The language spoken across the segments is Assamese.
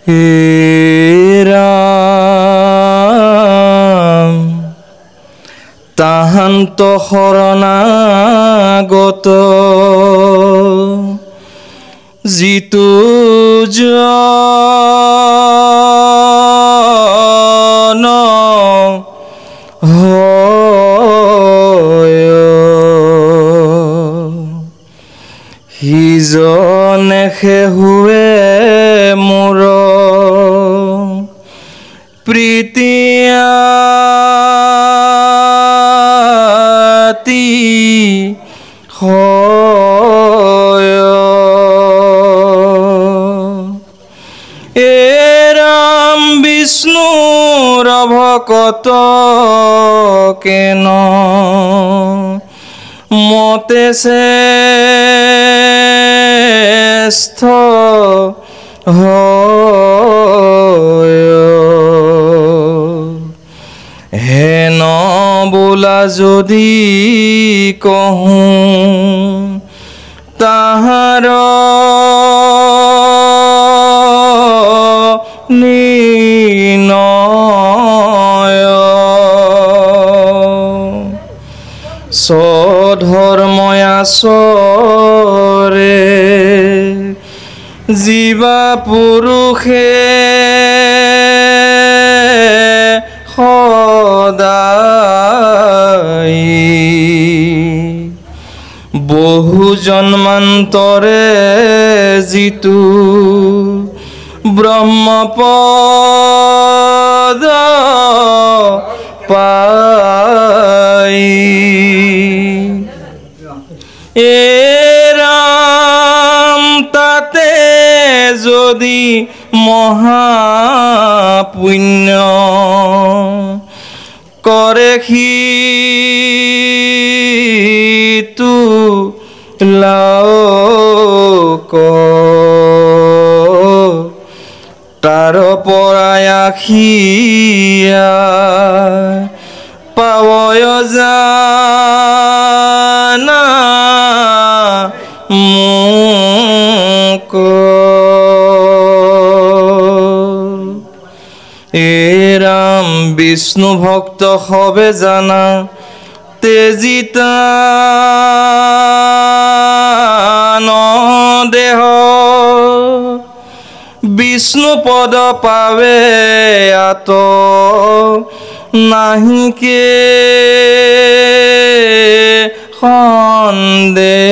হে ৰাম তাহান্ত শৰণাগত যিটো জন হয় সিজনে শেহুৱে মোৰ প্ৰীতিয়াতি হয় এ ৰাম বিষ্ণুৰ ভকত কেন মতে শ্ৰেষ্ঠ হয় হেন বোলা যদি কহোঁ তাহাৰ নিৰ্ণয় স্বধৰ্মই আচৰে জীৱা পুৰুষে সদায় বহু জন্মান্তৰে যিটো ব্ৰহ্মপদ পাই এ ৰাম তাতে যদি মহাপুণ্য কৰে সিটো লাওক তাৰ পৰাই আখিয়া পাৱয় জানা মোক এ ৰাম বিষ্ণু ভক্ত হবে জানা তেজিতা দেহ বিষ্ণু পদ পাবে আত নাহিকে সন্দেহ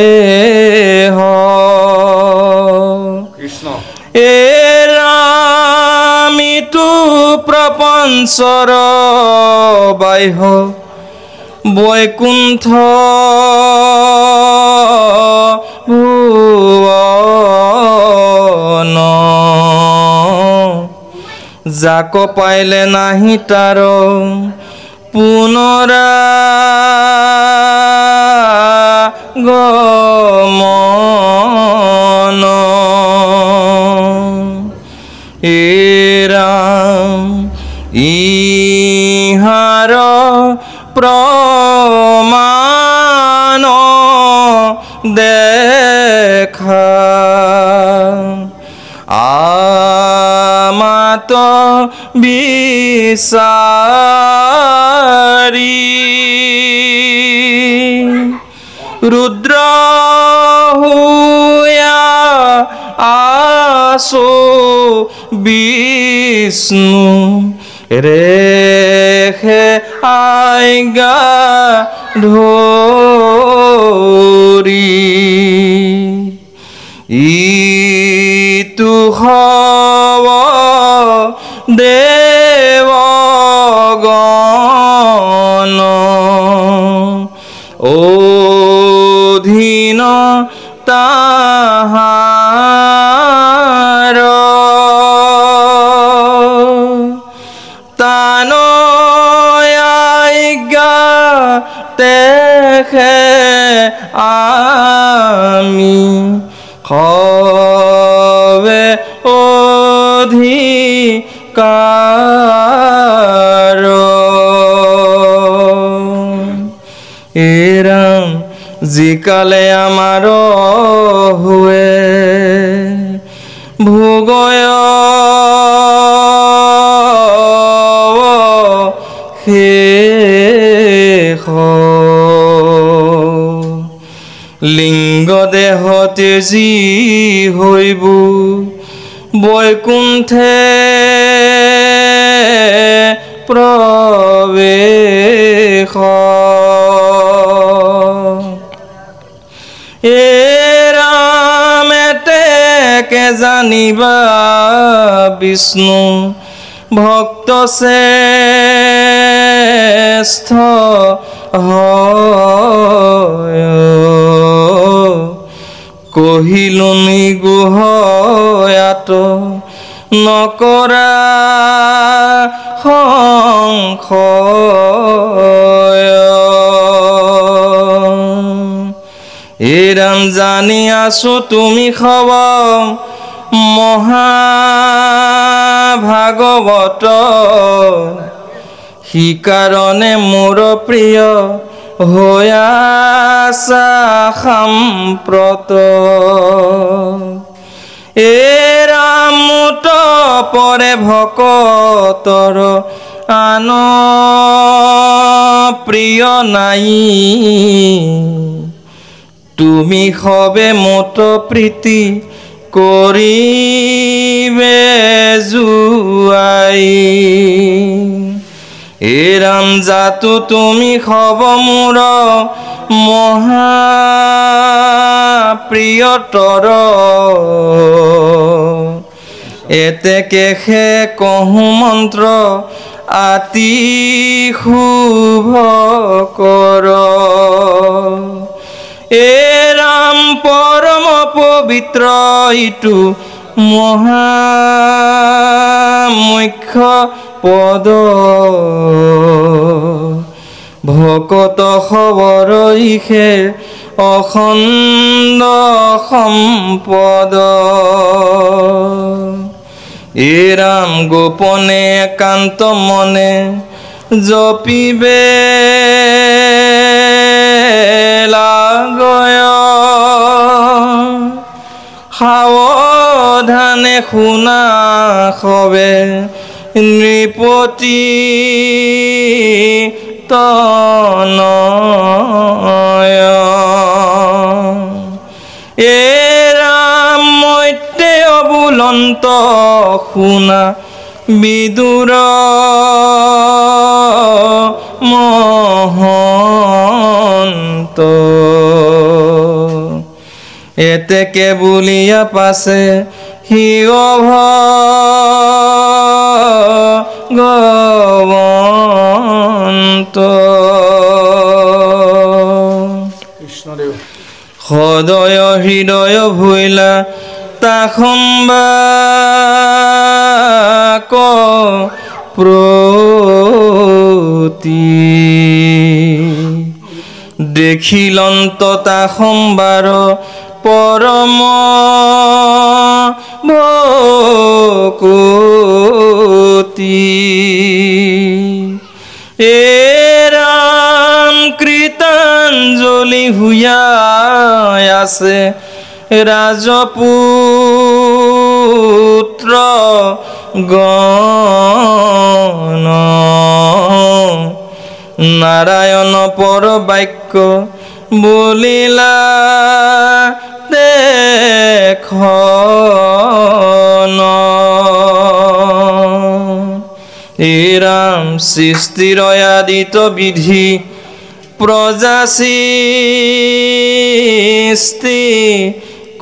কৃষ্ণ এ ৰামিতো প্ৰপঞ্চৰ বাহ্য বৈকুণ্ঠ ভুৱন যাক পাইলে নাহি তাৰ পুনৰা গমন হে ৰাম ইহাৰ প্ৰমাণ দেখা আমাত বিচাৰি ৰুদ্ৰ হোয়া আছো বিষ্ণু ৰেখে আজ্ঞা ধৰি ইটো হব দেৱগণ অধীন তাহাৰ তানয়াজ্ঞা তেখে আমি হবে অধিকাৰ এৰাম জিকালে আমাৰ হুৱে ভোগয় লিঙ্গ দেহতে যি হইব বৈকুণ্ঠে প্ৰবেশ এ ৰাম এতেকে জানিবা বিষ্ণু ভক্ত শ্ৰেষ্ঠ হয় কহিলুনি গুহয়াত নকৰা সংশয় এ ৰাম জানি আছো তুমি খবৰ মহাভাগৱত সি কাৰণে মোৰ প্ৰিয় হৈ আছা সাম্প্ৰত এ ৰামুত পৰে ভকতৰ আন প্ৰিয় নাই তুমি সবে মত প্ৰীতি কৰিবে জুৱাই এ ৰাম জাতু তুমি খব মোৰ মহাপ্ৰিয়তৰ এতেকে সে কহু মন্ত্ৰ আতি শুভ কৰ এ ৰাম পৰম পবিত্ৰ ইটো মহামুখ্য পদ ভকত খবৰ ইহে অখণ্ড সম্পদ এ ৰাম গোপনে একান্ত মনে জপিবে লাগয় সাৱধানে শুনা খবে নৃপতি তনয় এ ৰাম মৈত্ৰে অবুলন্ত শুনা বিদুৰ মহন্ত এতেকে বুলিয়া পাছে ভগৱন্ত সদয় হৃদয় ভৈলা তাখম্বাক প্ৰতি দেখিলন্ত তাখম্বাৰ পৰম ভকতি এ ৰাম কৃতাঞ্জলি হুয়াই আছে ৰাজপুত্ৰ গণ নাৰায়ণ পৰ বাক্য বলিলা দেখন এ ৰাম সৃষ্টিৰ আদিত বিধি প্ৰজা সৃষ্টি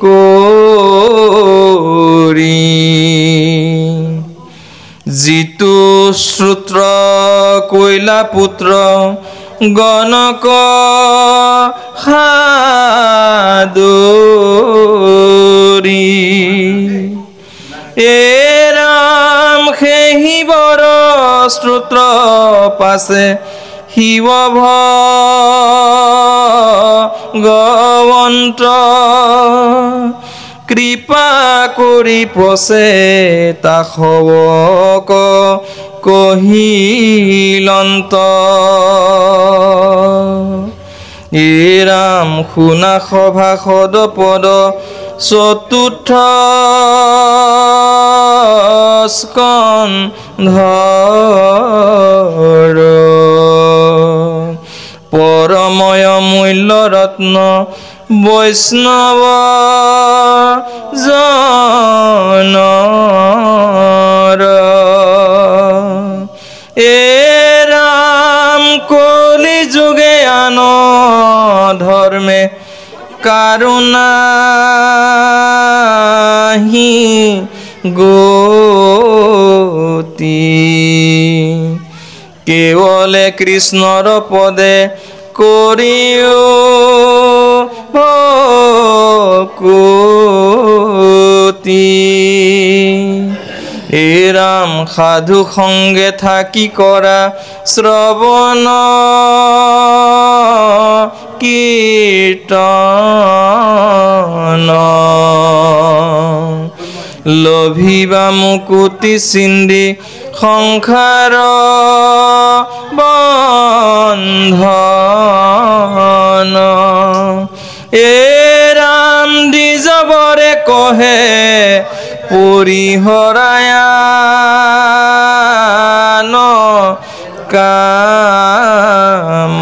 কৰি যিটো শ্ৰুত্ৰ কৈলা পুত্ৰ গণক সাদৰি এ ৰাম সেহি বৰ শ্ৰুত্ৰ পাছে শিৱ ভগৱন্ত কৃপা কৰি প্ৰচে তাখৱক কহিলন্ত এ ৰাম শুনা সভা সদ পদ চতুৰ্থ স্কন্ধৰ পরময় মূল্য রত্ন বৈষ্ণব জনর এ রাম কলি যুগে আনো ধর্মে কারুণাহি গতি কেবলে কৃষ্ণর পদে করিও ভকুতি এ রাম সাধু সঙ্গে থাকি করা শ্রবণ কীর্তন লোভিবা মুকুতি সিন্ধি সংসার বন্ধন এ রাম দ্বিজবরে কহে পরিহরায়ান কাম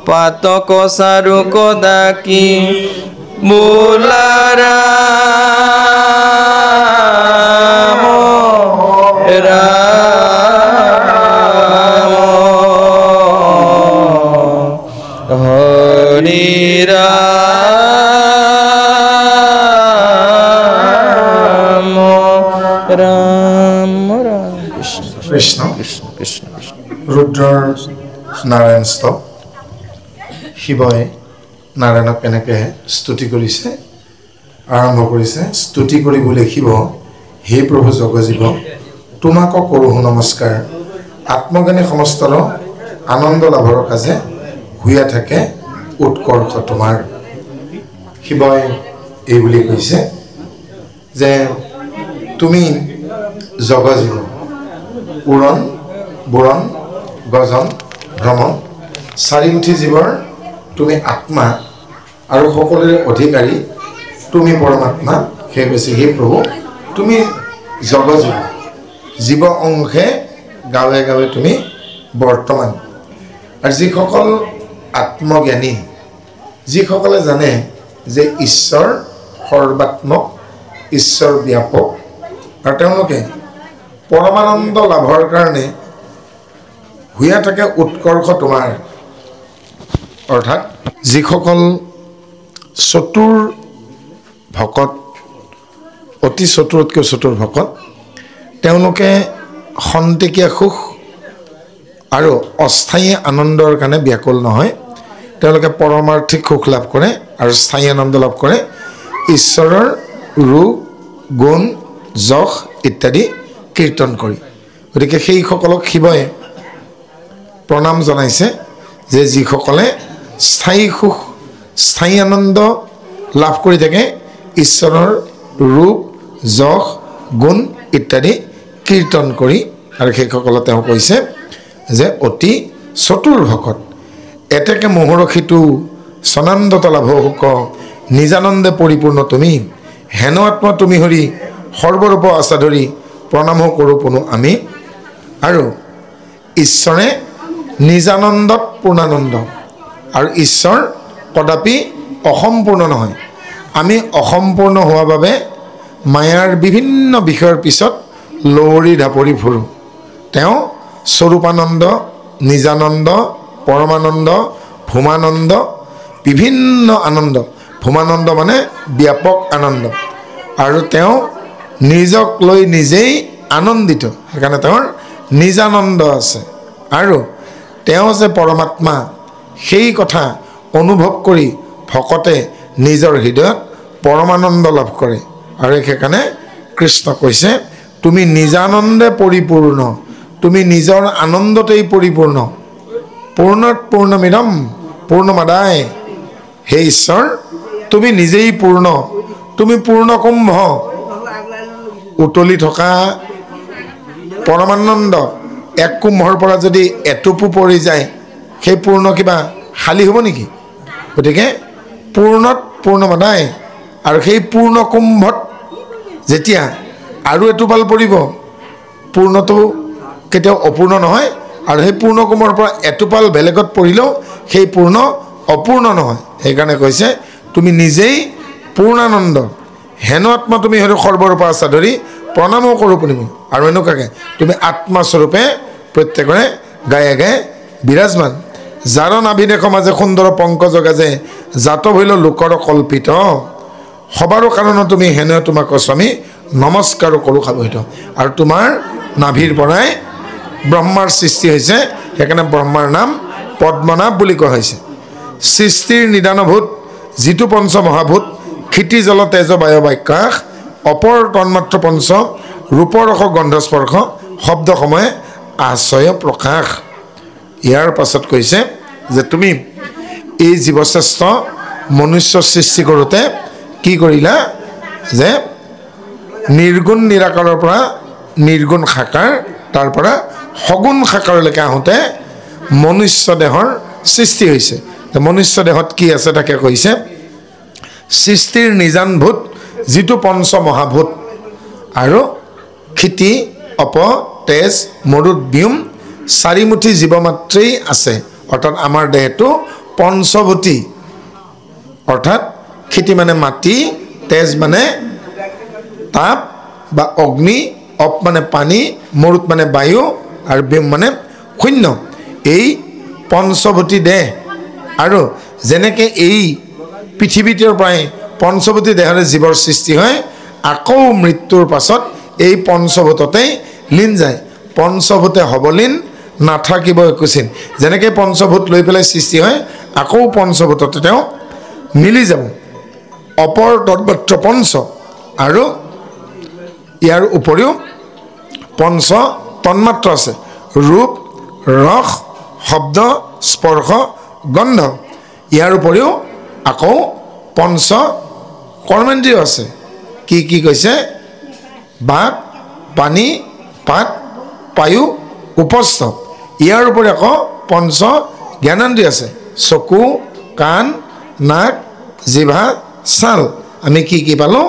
পাতক সারুক ডাকি বোলারাম রাম হরি রাম রাম রাম কৃষ্ণ কৃষ্ণ ৰুদ্ৰৰ নাৰায়ণ স্তৱ শিৱই নাৰায়ণক কেনেকৈ স্তুতি কৰিছে আৰম্ভ কৰিছে স্তুতি কৰিবলৈ শিৱ হে প্ৰভু জগজীৱ তোমাক কৰোঁ নমস্কাৰ আত্মজ্ঞানী সমস্তৰ আনন্দ লাভৰ কাজে হুয়া থাকে উৎকৰ্ষ তোমাৰ শিৱই এই বুলি কৈছে যে তুমি জগজীৱ উৰণ বুৰণ গজন ভ্ৰমণ চাৰিমুঠি জীৱৰ তুমি আত্মা আৰু সকলোৰে অধিকাৰী তুমি পৰমাত্মা সেই কৈছে হে প্ৰভু তুমি জগজীৱ জীৱ অংশে গাঁৱে গাঁৱে তুমি বৰ্তমান আৰু যিসকল আত্মজ্ঞানী যিসকলে জানে যে ঈশ্বৰ সৰ্বাত্মক ঈশ্বৰ ব্যাপক আৰু তেওঁলোকে পৰমানন্দ লাভৰ কাৰণে হুয়া থাকে উৎকৰ্ষ তোমাৰ অৰ্থাৎ যিসকল চতুৰ ভকত অতি চতুৰতকৈ চতুৰ ভকত তেওঁলোকে খন্তেকীয়া সুখ আৰু অস্থায়ী আনন্দৰ কাৰণে ব্যাকুল নহয় তেওঁলোকে পৰমাৰ্থিক সুখ লাভ কৰে আৰু স্থায়ী আনন্দ লাভ কৰে ঈশ্বৰৰ ৰূপ গুণ যশ ইত্যাদি কীৰ্তন কৰি গতিকে সেইসকলক শিৱই প্ৰণাম জনাইছে যে যিসকলে স্থায়ী সুখ স্থায়ী আনন্দ লাভ কৰি থাকে ঈশ্বৰৰ ৰূপ যশ গুণ ইত্যাদি কীৰ্তন কৰি আৰু সেইসকলে তেওঁ কৈছে যে অতি চতুৰ ভকত এতেকে মোহৰসিতু সনন্দত লাভ সুখ নিজানন্দে পৰিপূৰ্ণ তুমি হেন আত্মা তুমি হৰি সৰ্বৰূপ আশা ধৰি প্ৰণাম কৰোঁ পুনু আমি আৰু ঈশ্বৰে নিজানন্দত পূৰ্ণানন্দ আৰু ঈশ্বৰ কদাপি অসম্পূৰ্ণ নহয় আমি অসম্পূৰ্ণ হোৱাৰ বাবে মায়াৰ বিভিন্ন বিষয়ৰ পিছত লৌৰি ঢাপৰি ফুৰোঁ তেওঁ স্বৰূপানন্দ নিজানন্দ পৰমানন্দ ভূমানন্দ বিভিন্ন আনন্দ ভূমানন্দ মানে ব্যাপক আনন্দ আৰু তেওঁ নিজক লৈ নিজেই আনন্দিত সেইকাৰণে তেওঁৰ নিজানন্দ আছে আৰু তেওঁ যে পৰমাত্মা সেই কথা অনুভৱ কৰি ভকতে নিজৰ হৃদয়ত পৰমানন্দ লাভ কৰে আৰু সেইকাৰণে কৃষ্ণ কৈছে তুমি নিজানন্দে পৰিপূৰ্ণ তুমি নিজৰ আনন্দতেই পৰিপূৰ্ণ পূৰ্ণত পূৰ্ণমিদম পূৰ্ণমাদায় হে ঈশ্বৰ তুমি নিজেই পূৰ্ণ তুমি পূৰ্ণ কুম্ভ উতলি থকা পৰমানন্দ এক কুম্ভৰ পৰা যদি এটুপু পৰি যায় সেই পূৰ্ণ কিবা খালী হ'ব নেকি গতিকে পূৰ্ণত পূৰ্ণমাদায় আৰু সেই পূৰ্ণ কুম্ভত যেতিয়া আৰু এটোপাল পৰিব পূৰ্ণটো কেতিয়াও অপূৰ্ণ নহয় আৰু সেই পূৰ্ণকমৰ পৰা এটোপাল বেলেগত পৰিলেও সেই পূৰ্ণ অপূৰ্ণ নহয় সেইকাৰণে কৈছে তুমি নিজেই পূৰ্ণানন্দ হেন আত্মা তুমি হয়তো সৰ্বৰ পৰা আছা ধৰি প্ৰণামো কৰোঁ পুনিমি আৰু এনেকুৱাকৈ তুমি আত্মাস্বৰূপে প্ৰত্যেকৰে গায়ে গায়ে বিৰাজমান যাৰ নাভিদেশ মাজে সুন্দৰ পংকজ গাজে জাত ভৈল লোকৰ কল্পিত সবাৰো কাৰণত তুমি হেনে তোমাক স্বামী নমস্কাৰো কৰোঁ খাবহিত আৰু তোমাৰ নাভিৰ পৰাই ব্ৰহ্মাৰ সৃষ্টি হৈছে সেইকাৰণে ব্ৰহ্মাৰ নাম পদ্মনাভ বুলি কোৱা হৈছে সৃষ্টিৰ নিদানভূত যিটো পঞ্চ মহাভূত ক্ষিতি জল তেজ বায়ু বাক্যাস অপৰ তন্মাত্ৰ পঞ্চ ৰূপৰস গন্ধস্পৰ্শ শব্দ সময়ে আশ্ৰয় প্ৰকাশ ইয়াৰ পাছত কৈছে যে তুমি এই জীৱশ্ৰেষ্ঠ মনুষ্য সৃষ্টি কৰোঁতে কি কৰিলা যে নিৰ্গুণ নিৰাকাৰৰ পৰা নিৰ্গুণ সাকাৰ তাৰ পৰা সগুণ সাকাৰলৈকে আহোঁতে মনুষ্য দেহৰ সৃষ্টি হৈছে মনুষ্য দেহত কি আছে তাকে কৈছে সৃষ্টিৰ নিজানভূত যিটো পঞ্চ মহাভূত আৰু ক্ষিতি অপ তেজ মৰুত ব্যোম চাৰিমুঠি জীৱমাত্ৰেই আছে অৰ্থাৎ আমাৰ দেহটো পঞ্চভূতি অৰ্থাৎ ক্ষিতি মানে মাটি তেজ মানে তাপ বা অগ্নি অপ মানে পানী মৰুত মানে বায়ু আৰু ব্যোম মানে শূন্য এই পঞ্চভূতি দেহ আৰু যেনেকৈ এই পৃথিৱীটোৰ পৰাই পঞ্চভূতি দেহৰে জীৱৰ সৃষ্টি হয় আকৌ মৃত্যুৰ পাছত এই পঞ্চভূততেই লীন যায় পঞ্চভূতে হবলীন নাথাকিব একোচিন যেনেকৈ পঞ্চভূত লৈ পেলাই সৃষ্টি হয় আকৌ পঞ্চভূততে তেওঁ মিলি যাব অপৰ তৎমাত্ৰ পঞ্চ আৰু ইয়াৰ উপৰিও পঞ্চ তন্মাত্ৰ আছে ৰূপ ৰস শব্দ স্পৰ্শ গন্ধ ইয়াৰ উপৰিও আকৌ পঞ্চ কৰ্মেন্দ্ৰিয় আছে কি কি কৈছে বাক পানী পাত পায়ু উপস্থ ইয়াৰ উপৰি আকৌ পঞ্চ জ্ঞানেন্দ্ৰিয় আছে চকু কাণ নাক জিভা ছাল আমি কি কি পালোঁ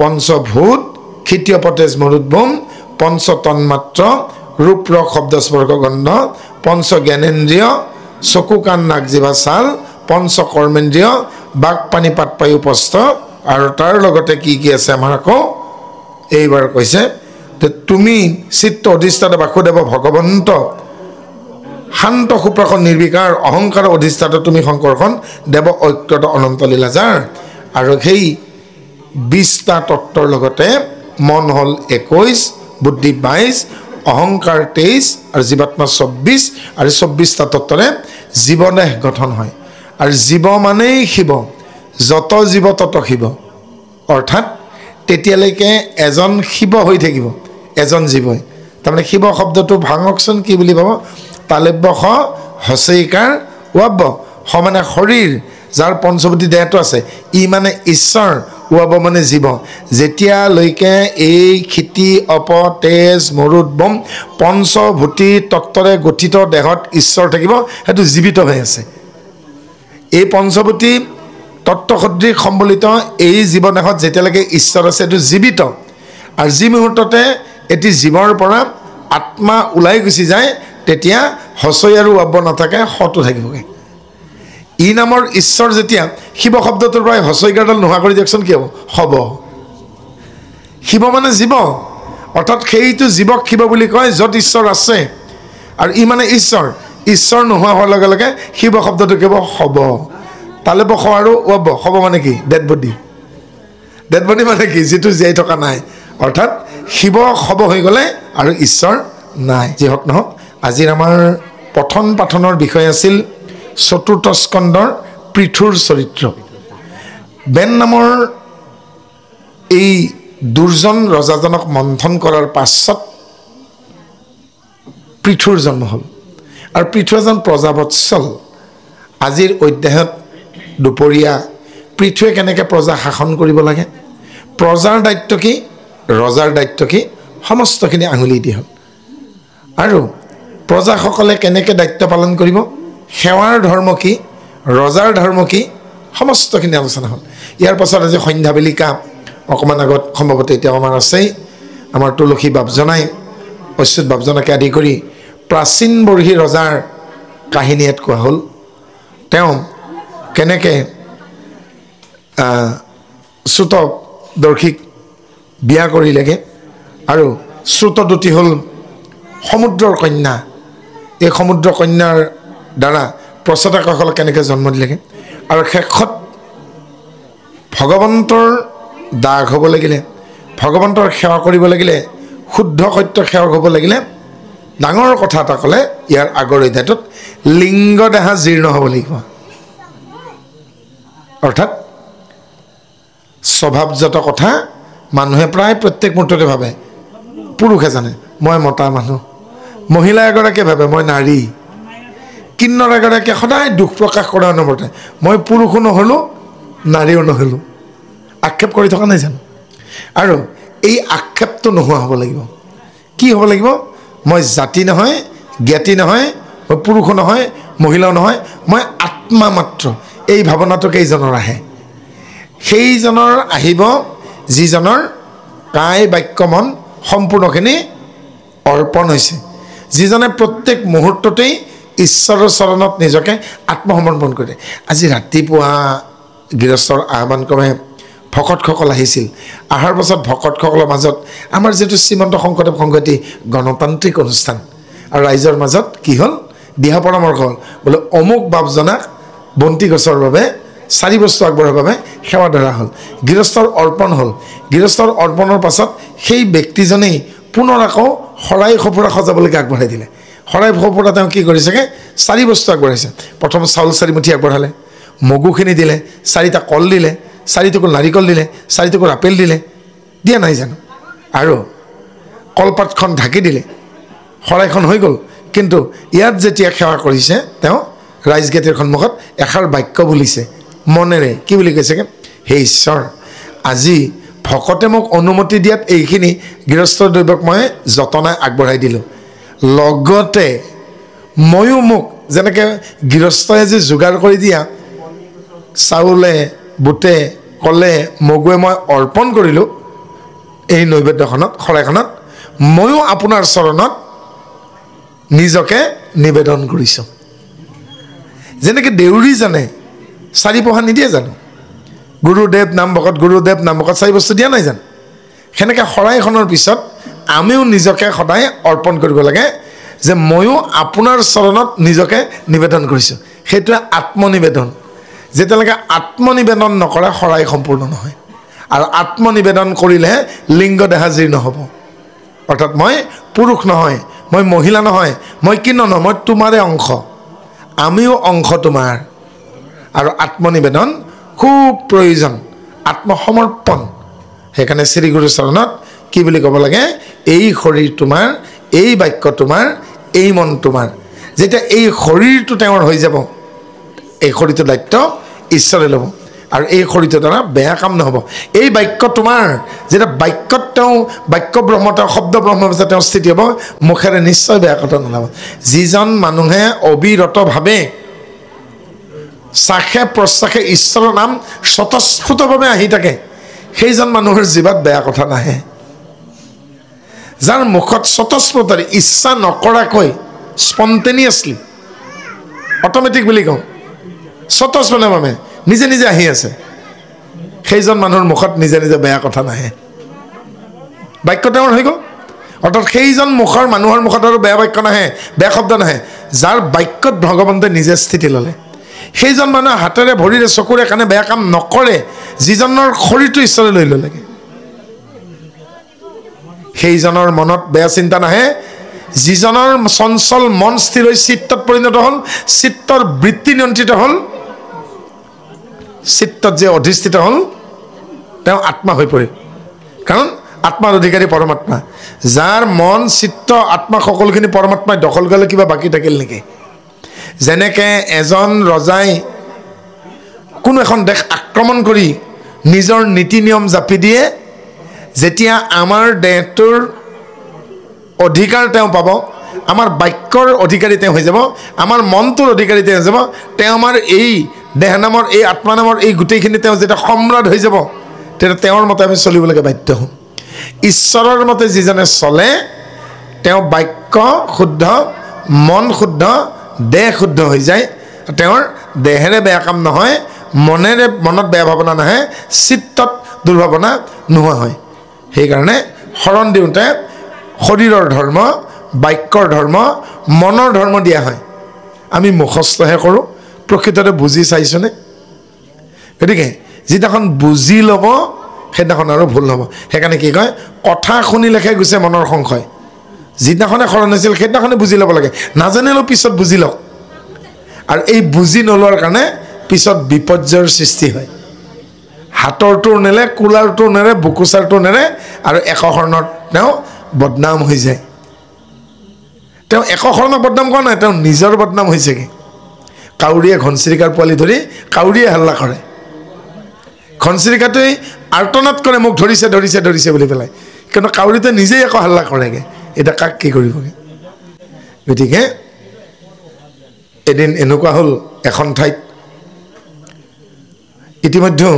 পঞ্চভূত ক্ষিতীয় পতেজ মৰুদ্ভূম পঞ্চ তন্মাত্ৰ ৰূপ ৰস শব্দ স্পৰ্শ গন্ধ পঞ্চ জ্ঞানেন্দ্ৰিয় চকু কাণ নাক জিভা ছাল পঞ্চ কৰ্মেন্দ্ৰিয় বাক পানী পাত পায়ু উপস্থ আৰু তাৰ লগতে কি কি আছে আমাৰ আকৌ এইবাৰ কৈছে যে তুমি চিত্ত অধিষ্ঠাতা বাসুদেৱ ভগৱন্ত শান্ত সুপ্ৰসন নিৰ্বিকাৰ অহংকাৰ অধিষ্ঠাতা তুমি শংকৰখন দেৱ ঐক্যত অনন্ত লীলাজাৰ আৰু সেই 20টা তত্ত্বৰ লগতে মন হ'ল 21 বুদ্ধি 22 অহংকাৰ 23 আৰু জীৱাত্মা 24 আৰু 24টা তত্ত্বৰে জীৱদেহ গঠন হয় আৰু জীৱ মানেই শিৱ যত জীৱ তত শিৱ অৰ্থাৎ তেতিয়ালৈকে এজন শিৱ হৈ থাকিব এজন জীৱই তাৰমানে শিৱ শব্দটো ভাঙকচোন কি বুলি পাব তালব্য খ হচৈকাৰ ওৱাব্য হ মানে শৰীৰ যাৰ পঞ্চভূতি দেহটো আছে ই মানে ঈশ্বৰ ওৱাব্য মানে জীৱ যেতিয়ালৈকে এই ক্ষিতি অপ তেজ মৰুত বম পঞ্চভূতি তত্ত্বৰে গঠিত দেহত ঈশ্বৰ থাকিব সেইটো জীৱিত হৈ আছে এই পঞ্চভূতি তত্ত্ব সদৃশ সম্বলিত এই জীৱদেহত যেতিয়ালৈকে ঈশ্বৰ আছে এইটো জীৱিত আৰু যি মুহূৰ্ততে এটি জীৱৰ পৰা আত্মা ওলাই গুচি যায় তেতিয়া হচৈ আৰু ওৱাব্য নাথাকে হটো থাকিবগৈ ই নামৰ ঈশ্বৰ যেতিয়া শিৱ শব্দটোৰ পৰাই হচৈকাৰডাল নোহোৱা কৰি দিয়কচোন কি হ'ব শিৱ মানে জীৱ অৰ্থাৎ সেইটো জীৱক শিৱ বুলি কয় য'ত ঈশ্বৰ আছে আৰু ই মানে ঈশ্বৰ নোহোৱা হোৱাৰ লগে লগে শিৱ শব্দটো কেৱল হ'ব তালে খ আৰু ওৱাব্য হ'ব মানে কি ডেড বডি মানে কি যিটো জীয়াই থকা নাই অৰ্থাৎ শিৱ হ'ব হৈ গ'লে আৰু ঈশ্বৰ নাই যি হওক নহওক আজিৰ আমাৰ প্ৰথম পাঠনৰ বিষয় আছিল চতুৰ্থ স্কন্ধৰ পৃথুৰ চৰিত্ৰ বেন নামৰ এই দুৰ্জন ৰজাজনক মন্থন কৰাৰ পাছত পৃথুৰ জন্ম হ'ল আৰু পৃথু এজন প্ৰজাবৎসল আজিৰ অধ্যায়ত দুপৰীয়া পৃথুৱে কেনেকৈ প্ৰজা শাসন কৰিব লাগে প্ৰজাৰ দায়িত্ব কি ৰজাৰ দায়িত্ব কি সমস্তখিনি আঙুলি দিয়া হ'ল আৰু প্ৰজাসকলে কেনেকৈ দায়িত্ব পালন কৰিব সেৱাৰ ধৰ্ম কি ৰজাৰ ধৰ্ম কি সমস্তখিনি আলোচনা হ'ল ইয়াৰ পাছত আজি সন্ধ্যাবেলিকা অকণমান আগত সম্ভৱতঃ এতিয়া আমাৰ আছেই আমাৰ তুলসী বাপজনাই অচ্যুত বাপজনাকে আদি কৰি প্ৰাচীন বৰ্হী ৰজাৰ কাহিনী ইয়াত কোৱা হ'ল তেওঁ কেনেকৈ শ্ৰুতদৰ্শীক বিয়া কৰিলেগৈ আৰু শ্ৰুতদূতী হ'ল সমুদ্ৰৰ কন্যা এই সমুদ্ৰ কন্যাৰ দ্বাৰা প্ৰচেতাসকলক কেনেকৈ জন্ম দিলেগৈ আৰু শেষত ভগৱন্তৰ দাস হ'ব লাগিলে ভগৱন্তৰ সেৱা কৰিব লাগিলে শুদ্ধ সত্য সেৱক হ'ব লাগিলে ডাঙৰ কথা এটা ক'লে ইয়াৰ আগৰ অধ্যায়টোত লিংগ দেহা জীৰ্ণ হ'ব লাগিব অৰ্থাৎ স্বভাৱজাত কথা মানুহে প্ৰায় প্ৰত্যেক মুহূৰ্ততে ভাবে পুৰুষে জানে মই মতা মানুহ মহিলা এগৰাকীয়ে ভাবে মই নাৰী কিন্নৰ এগৰাকীয়ে সদায় দুখ প্ৰকাশ কৰা অনবৰতে মই পুৰুষো নহ'লোঁ নাৰীও নহ'লোঁ আক্ষেপ কৰি থকা নাই জানো আৰু এই আক্ষেপটো নোহোৱা হ'ব লাগিব কি হ'ব লাগিব মই জাতি নহয় জ্ঞাতি নহয় মই পুৰুষো নহয় মহিলাও নহয় মই আত্মা মাত্ৰ এই ভাৱনাটো কেইজনৰ আহে সেইজনৰ আহিব যিজনৰ কায় বাক্য মন সম্পূৰ্ণখিনি অৰ্পণ হৈছে যিজনে প্ৰত্যেক মুহূৰ্ততেই ঈশ্বৰৰ চৰণত নিজকে আত্মসমৰ্পণ কৰে আজি ৰাতিপুৱা গৃহস্থৰ আহ্বান ক্ৰমে ভকতসকল আহিছিল অহাৰ পাছত ভকতসকলৰ মাজত আমাৰ যিটো শ্ৰীমন্ত শংকৰদেৱ সংঘাতী গণতান্ত্ৰিক অনুষ্ঠান আৰু ৰাইজৰ মাজত কি হ'ল দিহা পৰামৰ্শ হ'ল বোলে অমুক বাপজনাক বন্তি গছৰ বাবে 4 বস্তু আগবঢ়াৰ বাবে সেৱা ধৰা হ'ল গৃহস্থৰ অৰ্পণ হ'ল গৃহস্থৰ অৰ্পণৰ পাছত সেই ব্যক্তিজনেই পুনৰ আকৌ শৰাই সঁফুৰা সজাবলৈকে আগবঢ়াই দিলে শৰাই সঁফুৰা তেওঁ কি কৰিছেগৈ 4 বস্তু আগবঢ়াইছে প্ৰথম চাউল 4 মুঠি আগবঢ়ালে মগুখিনি দিলে 4টা কল দিলে 4 টুকুৰ নাৰিকল দিলে 4 টুকুৰ আপেল দিলে দিয়া নাই জানো আৰু কলপাতখন ঢাকি দিলে শৰাইখন হৈ গ'ল কিন্তু ইয়াত যেতিয়া সেৱা কৰিছে তেওঁ ৰাইজগেটৰ সন্মুখত এষাৰ বাক্য বুলিছে মনেৰে কি বুলি কৈছেগৈ হে ঈশ্বৰ আজি ভকতে মোক অনুমতি দিয়াত এইখিনি গৃহস্থ দ্ৰব্যক মই যতনাই আগবঢ়াই দিলোঁ লগতে ময়ো মোক যেনেকৈ গৃহস্থই যে যোগাৰ কৰি দিয়া চাউলে বুটে কলে মগুৱে মই অৰ্পণ কৰিলোঁ এই নৈবেদ্যখনত শৰাইখনত ময়ো আপোনাৰ চৰণত নিজকে নিবেদন কৰিছোঁ যেনেকৈ দেউৰীজনে 4 পোহা নিদিয়ে জানো গুৰুদেৱ নাম ভকত 4 বস্তু দিয়া নাই জানো সেনেকৈ শৰাইখনৰ পিছত আমিও নিজকে সদায় অৰ্পণ কৰিব লাগে যে ময়ো আপোনাৰ চৰণত নিজকে নিবেদন কৰিছোঁ সেইটোৱে আত্মনিবেদন যেতিয়ালৈকে আত্মনিবেদন নকৰা শৰাই সম্পূৰ্ণ নহয় আৰু আত্মনিবেদন কৰিলেহে লিংগ দেহা জীৰ্ণ হ'ব অৰ্থাৎ মই পুৰুষ নহয় মই মহিলা নহয় মই কি নহয় মই তোমাৰে অংশ আমিও অংশ তোমাৰ আৰু আত্মনিবেদন খুব প্ৰয়োজন আত্মসমৰ্পণ সেইকাৰণে শ্ৰী গুৰু চৰণত কি বুলি ক'ব লাগে এই শৰীৰ তোমাৰ এই বাক্য তোমাৰ এই মন তোমাৰ যেতিয়া এই শৰীৰটো তেওঁৰ হৈ যাব এই শৰীৰটোৰ দায়িত্ব ঈশ্বৰে ল'ব আৰু এই শৰীৰটোৰ দ্বাৰা বেয়া কাম নহ'ব এই বাক্য তোমাৰ যেতিয়া বাক্যত তেওঁ বাক্য ব্ৰহ্ম তেওঁ শব্দ ব্ৰহ্ম যেতিয়া তেওঁ স্থিতি হ'ব মুখেৰে নিশ্চয় বেয়া কথা নোলাব যিজন মানুহে অবিৰতভাৱে চাখে প্ৰশ্বাসে ঈশ্বৰৰ নাম স্বতঃস্ফূৰ্তভাৱে আহি থাকে সেইজন মানুহৰ জীৱাত বেয়া কথা নাহে যাৰ মুখত স্বতঃস্ফূৰ্তৰে ইচ্ছা নকৰাকৈ স্পণ্টেনিয়াছলি অট'মেটিক বুলি কওঁ স্বতঃস্ফূৰ্তভাৱে নিজে নিজে আহি আছে সেইজন মানুহৰ মুখত নিজে নিজে বেয়া কথা নাহে বাক্য তেওঁৰ হৈ গ'ল অৰ্থাৎ সেইজন মুখৰ মানুহৰ মুখত আৰু বেয়া বাক্য নাহে বেয়া শব্দ নাহে যাৰ বাক্যত ভগৱন্তে নিজে স্থিতি ল'লে সেইজন মানুহে হাতেৰে ভৰিৰে চকুৰে কাণে বেয়া কাম নকৰে যিজনৰ শৰীৰটো ঈশ্বৰে লৈ ল'লেগে সেইজনৰ মনত বেয়া চিন্তা নাহে যিজনৰ চঞ্চল মন স্থিৰ হৈ চিত্তত পৰিণত হ'ল চিত্তৰ বৃত্তি নিয়ন্ত্ৰিত হ'ল চিত্তত যে অধিষ্ঠিত হ'ল তেওঁ আত্মা হৈ পৰিল কাৰণ আত্মাৰ অধিকাৰী পৰমাত্মা যাৰ মন চিত্ত আত্মা সকলোখিনি পৰমাত্মাই দখল গ'লে কিবা বাকী থাকিল নেকি যেনেকৈ এজন ৰজাই কোনো এখন দেশ আক্ৰমণ কৰি নিজৰ নীতি নিয়ম জাপি দিয়ে যেতিয়া আমাৰ দেশটোৰ অধিকাৰ তেওঁ পাব আমাৰ বাক্যৰ অধিকাৰী তেওঁ হৈ যাব আমাৰ মনটোৰ অধিকাৰী তেওঁ হৈ যাব তেওঁ আমাৰ এই দেহ নামৰ এই আত্মা নামৰ এই গোটেইখিনি তেওঁ যেতিয়া সম্ৰাট হৈ যাব তেতিয়া তেওঁৰ মতে আমি চলিবলৈকে বাধ্য হ'ম ঈশ্বৰৰ মতে যিজনে চলে তেওঁ বাক্য শুদ্ধ মন শুদ্ধ দেহ শুদ্ধ হৈ যায় তেওঁৰ দেহেৰে বেয়া কাম নহয় মনেৰে মনত বেয়া ভাৱনা নাহে চিত্তত দুৰ্ভাৱনা নোহোৱা হয় সেইকাৰণে শৰণ দিওঁতে শৰীৰৰ ধৰ্ম বাক্যৰ ধৰ্ম মনৰ ধৰ্ম দিয়া হয় আমি মুখস্থহে কৰোঁ প্ৰকৃততে বুজি চাইছোনে গতিকে যিদিনাখন বুজি ল'ব সেইদিনাখন আৰু ভুল হ'ব সেইকাৰণে কি কয় কথা শুনিলেহে গৈছে মনৰ সংশয় যিদিনাখনে শৰণ হৈছিল সেইদিনাখনে বুজি ল'ব লাগে নাজানিলেও পিছত বুজি লওক আৰু এই বুজি নোলোৱাৰ কাৰণে পিছত বিপৰ্যয়ৰ সৃষ্টি হয় হাতৰটোৰ নেলে কুলাৰটোৰ নেৰে বুকুচাৰটোৰ নেৰে আৰু একশৰণত তেওঁ বদনাম হৈ যায় তেওঁ একশৰণক বদনাম কৰা নাই তেওঁ নিজৰ বদনাম হৈছেগৈ কাউৰীয়ে ঘনচিৰিকাৰ পোৱালি ধৰি কাউৰীয়ে হাল্লা কৰে ঘনচিৰিকাটোৱে আৰ্তনাদ কৰে মোক ধৰিছে ধৰিছে ধৰিছে বুলি পেলাই কিন্তু কাউৰীতে নিজেই একো হাল্লা কৰেগৈ এটা কাক কি কৰিবগৈ গতিকে এদিন এনেকুৱা হ'ল এখন ঠাইত ইতিমধ্যে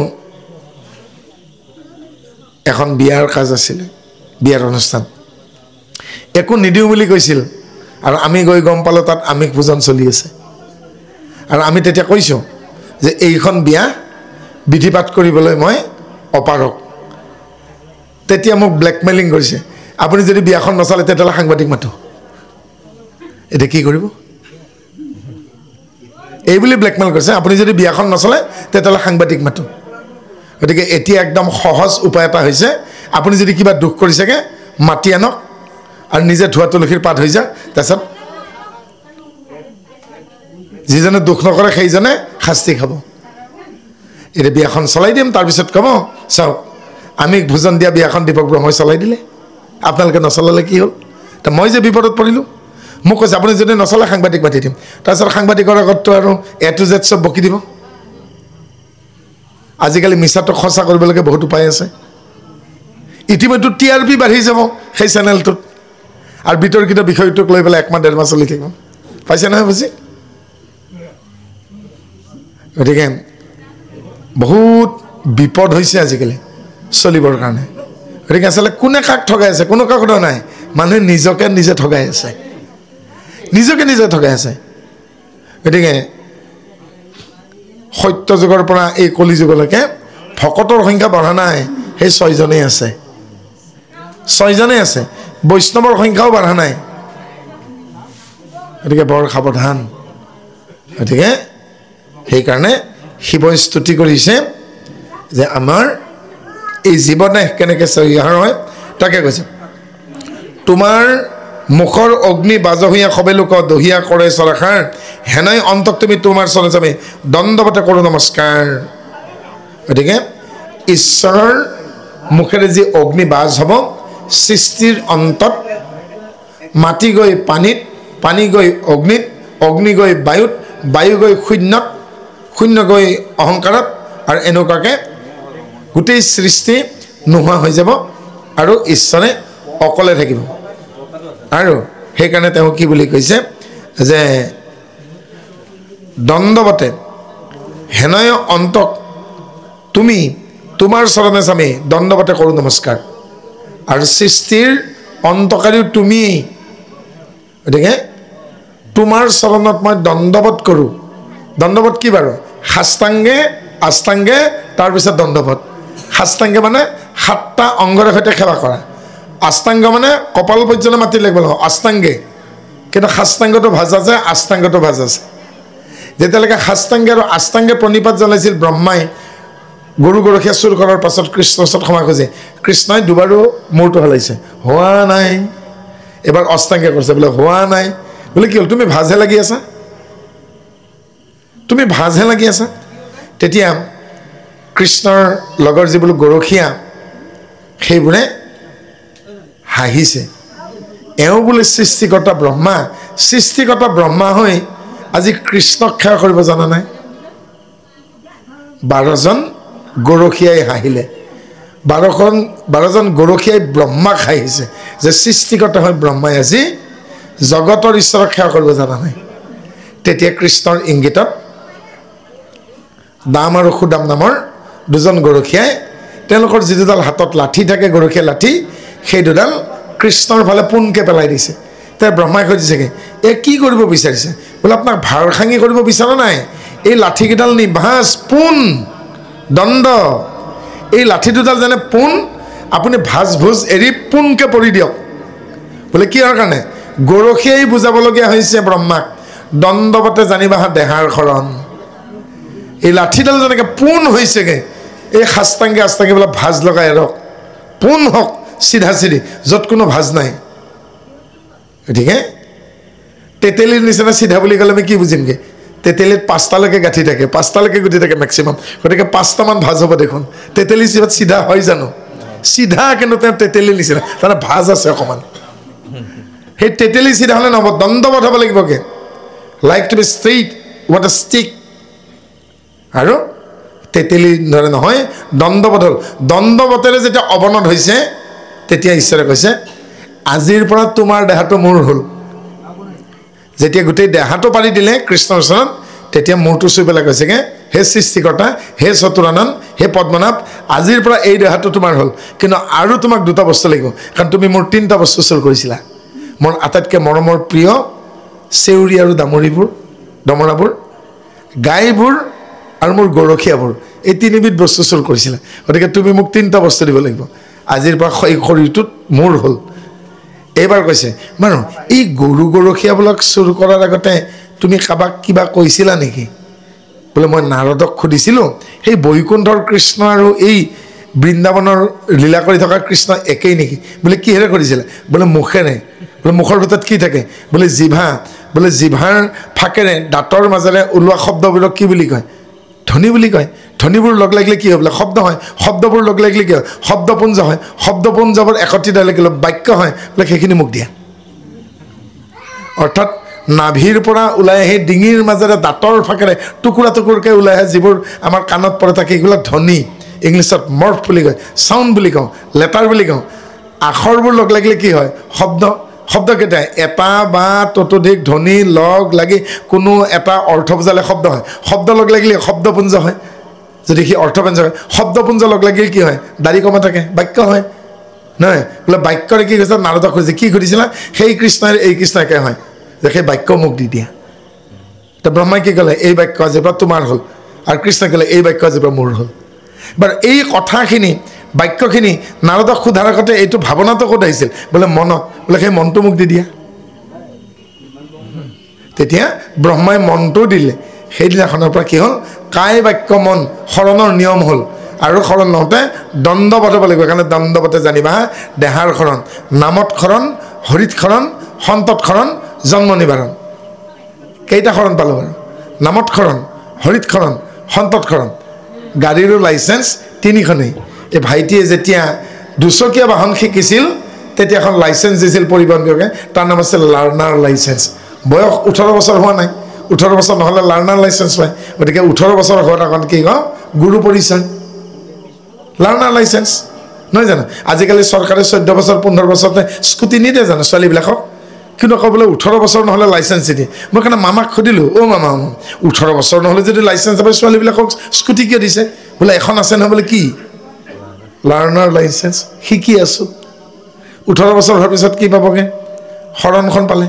এখন বিয়াৰ কাজ আছিলে বিয়াৰ অনুষ্ঠান একো নিদিওঁ বুলি কৈছিল আৰু আমি গৈ গম পালোঁ তাত আমিষ ভোজন চলি আছে আৰু আমি তেতিয়া কৈছোঁ যে এইখন বিয়া বিধিপাত কৰিবলৈ মই অপাৰক তেতিয়া মোক ব্লেকমেইলিং কৰিছে আপুনি যদি বিয়াখন নচলে তেতিয়াহ'লে সাংবাদিক মাতো এতিয়া কি কৰিব এই বুলি ব্লেকমেইল কৰিছে আপুনি যদি বিয়াখন নচলে তেতিয়াহ'লে সাংবাদিক মাতো গতিকে এতিয়া একদম সহজ উপায় এটা হৈছে আপুনি যদি কিবা দুখ কৰিছেগৈ মাতি আনক আৰু নিজে ধোৱা তুলসীৰ পাত হৈ যাওক তাৰপিছত যিজনে দুখ নকৰে সেইজনে শাস্তি খাব এতিয়া বিয়াখন চলাই দিম তাৰপিছত ক'ব চাওক আমি ভোজন দিয়া বিয়াখন দীপক ব্ৰহ্মই চলাই দিলে আপোনালোকে নচলালে কি হ'ল ত মই যে বিপদত পৰিলোঁ মোক কৈছে আপুনি যদি নচলে সাংবাদিক মাতি দিম তাৰপিছত সাংবাদিকৰ আগততো আৰু A to Z চব বকি দিব আজিকালি মিছাটো সঁচা কৰিবলৈকে বহুত উপায় আছে ইতিমধ্যে TRP বাঢ়ি যাব সেই চেনেলটোত আৰু বিতৰ্কিত বিষয়টোক লৈ পেলাই একমাহ ডেৰ মাহ চলি থাকিব পাইছে নহয় বুজি গতিকে বহুত বিপদ হৈছে আজিকালি চলিবৰ কাৰণে গতিকে আচলতে কোনে কাক ঠগাই আছে কোনো কাক সোধা নাই মানুহে নিজকে নিজে ঠগাই আছে নিজকে নিজে ঠগাই আছে গতিকে সত্য যুগৰ পৰা এই কলি যুগলৈকে ভকতৰ সংখ্যা বঢ়া নাই সেই 6 জনেই আছে 6 জনেই আছে বৈষ্ণৱৰ সংখ্যাও বঢ়া নাই গতিকে বৰ সাৱধান গতিকে সেইকাৰণে শিৱই স্তুতি কৰিছে যে আমাৰ এই জীৱনে কেনেকৈ চৰিয়াৰ হয় তাকে কৈছে তোমাৰ মুখৰ অগ্নি বাজহীয়া সবেলোক দহিয়া কৰে চৰাষাৰ হেনাই অন্তক তুমি তোমাৰ চলে যাবে দণ্ডৱতে কৰোঁ নমস্কাৰ গতিকে ঈশ্বৰৰ মুখেৰে যি অগ্নি বাজ হ'ব সৃষ্টিৰ অন্তত মাটি গৈ পানীত পানী গৈ অগ্নিত অগ্নি গৈ বায়ুত বায়ু গৈ শূন্যত শূন্য গৈ অহংকাৰত আৰু এনেকুৱাকৈ গোটেই সৃষ্টি নোহোৱা হৈ যাব আৰু ঈশ্বৰে অকলে থাকিব আৰু সেইকাৰণে তেওঁ কি বুলি কৈছে যে দণ্ডৱতে হেনয় অন্তক তুমি তোমাৰ চৰণে চামি দণ্ডৱতে কৰোঁ নমস্কাৰ আৰু সৃষ্টিৰ অন্তকাৰীও তুমি গতিকে তোমাৰ চৰণত মই দণ্ডৱত কৰোঁ দণ্ডৱত কি বাৰু সাষ্টাংগে আষ্টাংগে তাৰপিছত দণ্ডৱত সাষ্টাংগে মানে 7টা অংগৰে সৈতে সেৱা কৰা আষ্টাংগ মানে কপাল পৰ্যন্ত মাতি লাগিব নহয় আষ্টাংগে কিন্তু সাষ্টাংগটো ভাজা যায় আষ্টাংগটো ভাজা যায় যেতিয়ালৈকে সাষ্টাংগে আৰু আষ্টাংগে প্ৰণিপাত জনাইছিল ব্ৰহ্মাই গৰু গৰখীয়া চুৰ কৰাৰ পাছত কৃষ্ণৰ ওচৰত ক্ষমা খুজে কৃষ্ণই দুবাৰো মূৰটো হলাইছে হোৱা নাই এবাৰ অষ্টাংগে কৰিছে বোলে হোৱা নাই বোলে কি হ'ল তুমি ভাজহে লাগি আছা তুমি ভাজহে লাগি আছা তেতিয়া কৃষ্ণৰ লগৰ যিবোৰ গৰখীয়া সেইবোৰে হাঁহিছে এওঁ বোলে সৃষ্টিকৰ্তা ব্ৰহ্মা হৈ আজি কৃষ্ণক সেৱা কৰিব জানা নাই 12জন গৰখীয়াই হাঁহিলে 12জন গৰখীয়াই ব্ৰহ্মাক হাঁহিছে যে সৃষ্টিকৰ্তা হৈ ব্ৰহ্মাই আজি জগতৰ ঈশ্বৰক সেৱা কৰিব জানা নাই তেতিয়া কৃষ্ণৰ ইংগিতত দাম আৰু সুদাম নামৰ 2জন গৰখীয়াই তেওঁলোকৰ যি দুডাল হাতত লাঠি থাকে গৰখীয়া লাঠি সেই দুডাল কৃষ্ণৰ ফালে পোনকৈ পেলাই দিছে তে ব্ৰহ্মাই সুধিছেগৈ কি কৰিব বিচাৰিছে বোলে আপোনাক ভাৰ খাঙি কৰিব বিচৰা নাই এই লাঠিকেইডাল নি ভাঁজ পোন দণ্ড এই লাঠি দুডাল যেনে পোন আপুনি ভাজ ভোজ এৰি পোনকৈ পৰি দিয়ক বোলে কিহৰ কাৰণে গৰখীয়াই বুজাবলগীয়া হৈছে ব্ৰহ্মাক দণ্ডবতে জানিবা দেহাৰ শৰণ এই লাঠিডাল যেনেকৈ পোন হৈছেগৈ এই সাষ্টাংগে আষ্টাংগে বোলে ভাজ লগাই ৰক পোন হওক চিধা চিধি য'ত কোনো ভাজ নাই গতিকে তেতেলীৰ নিচিনা চিধা বুলি ক'লে আমি কি বুজিমগৈ তেতেলীত 5টালৈকে গাঁঠি থাকে 5টালৈকে গুঠি থাকে মেক্সিমাম গতিকে 5টামান ভাজ হ'ব দেখোন তেতেলী চিধা হয় জানো চিধা কিন্তু তেওঁ তেতেলীৰ নিচিনা তাৰমানে ভাজ আছে অকণমান সেই তেতেলী চিধা হ'লে নহ'ব দণ্ডবধ হ'ব লাগিবগৈ like to be straight what a stick আৰু তেতেলীৰ দৰে নহয় দণ্ডবধ হ'ল দণ্ডবতেৰে যেতিয়া অৱনত হৈছে তেতিয়া ঈশ্বৰে কৈছে আজিৰ পৰা তোমাৰ দেহাটো মোৰ হ'ল যেতিয়া গোটেই দেহাটো পাৰি দিলে কৃষ্ণৰ ওচৰত তেতিয়া মূৰটো চুই পেলাই কৈছেগৈ হে সৃষ্টিকৰ্তা হে চতুৰানন হে পদ্মনাভ আজিৰ পৰা এই দেহাটো তোমাৰ হ'ল কিন্তু আৰু তোমাক 2টা বস্তু লাগিব কাৰণ তুমি মোৰ 3টা বস্তু চুৰ কৰিছিলা মোৰ আটাইতকৈ মৰমৰ প্ৰিয় চেউৰী আৰু দমৰাবোৰ গাইবোৰ আৰু মোৰ গৰখীয়াবোৰ এই 3বিধ বস্তু চুৰ কৰিছিলা গতিকে তুমি মোক 3টা বস্তু দিব লাগিব আজিৰ পৰা এই শৰীৰটোত মোৰ হ'ল এইবাৰ কৈছে মানুহ এই গৰখীয়াবিলাক চুৰ কৰাৰ আগতে তুমি কাবাক কিবা কৈছিলা নেকি বোলে মই নাৰদক সুধিছিলোঁ সেই বৈকুণ্ঠৰ কৃষ্ণ আৰু এই বৃন্দাবনৰ লীলা কৰি থকা কৃষ্ণ একেই নেকি বোলে কিহেৰে কৰিছিলে বোলে মুখেৰে বোলে মুখৰ ভিতৰত কি থাকে বোলে জিভা বোলে জিভাৰ ফাকেৰে দাঁতৰ মাজেৰে ওলোৱা শব্দবোৰক কি বুলি কয় ধ্বনি বুলি কয় ধ্বনিবোৰ লগ লাগিলে কি হয় বোলে শব্দ হয় শব্দবোৰ লগ লাগিলে কি হয় শব্দপুঞ্জ হয় শব্দপুঞ্জবোৰ একত্ৰিত হ'লে কি বাক্য হয় বোলে সেইখিনি মোক দিয়া অৰ্থাৎ নাভিৰ পৰা ওলাই আহি ডিঙিৰ মাজেৰে দাঁতৰ ফাকেৰে টুকুৰা টুকুৰকৈ ওলাই আহে যিবোৰ আমাৰ কাণত পৰে থাকে এইবিলাক ধ্বনি ইংলিছত মৰ্ফ বুলি কয় চাউণ্ড বুলি কওঁ লেটাৰ বুলি কওঁ আখৰবোৰ লগ লাগিলে কি হয় শব্দকেইটাই এটা বা ততোধিক ধ্বনি লগ লাগি কোনো এটা অৰ্থ বুজালে শব্দ হয় শব্দ লগ লাগিলে শব্দপুঞ্জ হয় যদি সি অৰ্থপুঞ্জ হয় শব্দপুঞ্জ লগ লাগিলে কি হয় দাড়ি কমা থাকে বাক্য হয় নহয় বোলে বাক্যৰে কি কৈছে নাৰদক খুজিছে কি সুধিছিলা সেই কৃষ্ণই এই কৃষ্ণ একে হয় যে সেই বাক্য মোক দি দিয়া তো ব্ৰহ্মাই কি ক'লে এই বাক্য আজিৰ পৰা তোমাৰ হ'ল আৰু কৃষ্ণই ক'লে এই বাক্য আজিৰ পৰা মোৰ হ'ল বাৰু এই কথাখিনি বাক্যখিনি নাৰদক সোধাৰ আগতে এইটো ভাৱনাটো ক'ত আহিছিল বোলে মনত বোলে সেই মনটো মোক দি দিয়া তেতিয়া ব্ৰহ্মাই মনটো দিলে সেইদিনাখনৰ পৰা কি হ'ল কায় বাক্য মন শৰণৰ নিয়ম হ'ল আৰু শৰণ লওঁতে দণ্ডবধ হ'ব লাগিব সেইকাৰণে দণ্ডবধে জানিবা দেহাৰ শৰণ নামত শৰণ হৰিত শৰণ সন্তত শৰণ জন্ম নিবাৰণ কেইটা শৰণ পালোঁ বাৰু নামত শৰণ হৰিত শৰণ সন্তত শৰণ গাড়ীৰো লাইচেঞ্চ 3খনেই এই ভাইটিয়ে যেতিয়া 2চকীয়া বাহন শিকিছিল তেতিয়া এখন লাইচেঞ্চ দিছিল পৰিবহণ বিভাগে তাৰ নাম আছিল লাৰ্ণাৰ লাইচেঞ্চ বয়স 18 বছৰ হোৱা নাই 18 বছৰ নহ'লে লাৰ্ণাৰ লাইচেঞ্চ পায় গতিকে 18 বছৰ হোৱাৰ আগত কি কওঁ গুৰু পৰিচয় লাৰ্ণাৰ লাইচেঞ্চ নহয় জানো আজিকালি চৰকাৰে 14 বছৰ 15 বছৰতে স্কুটি নিদিয়ে জানো ছোৱালীবিলাকক কিন্তু আকৌ বোলে 18 বছৰ নহ'লে লাইচেঞ্চ দিয়ে মই কাৰণে মামাক সুধিলোঁ মামা 18 বছৰ নহ'লে যদি লাইচেঞ্চ পায় ছোৱালীবিলাকক স্কুটি কিয় দিছে বোলে এখন আছে নহয় বোলে কি লাৰ্ণাৰ লাইচেঞ্চ শিকি আছোঁ 18 বছৰ হোৱাৰ পিছত কি পাবগৈ শৰণখন পালে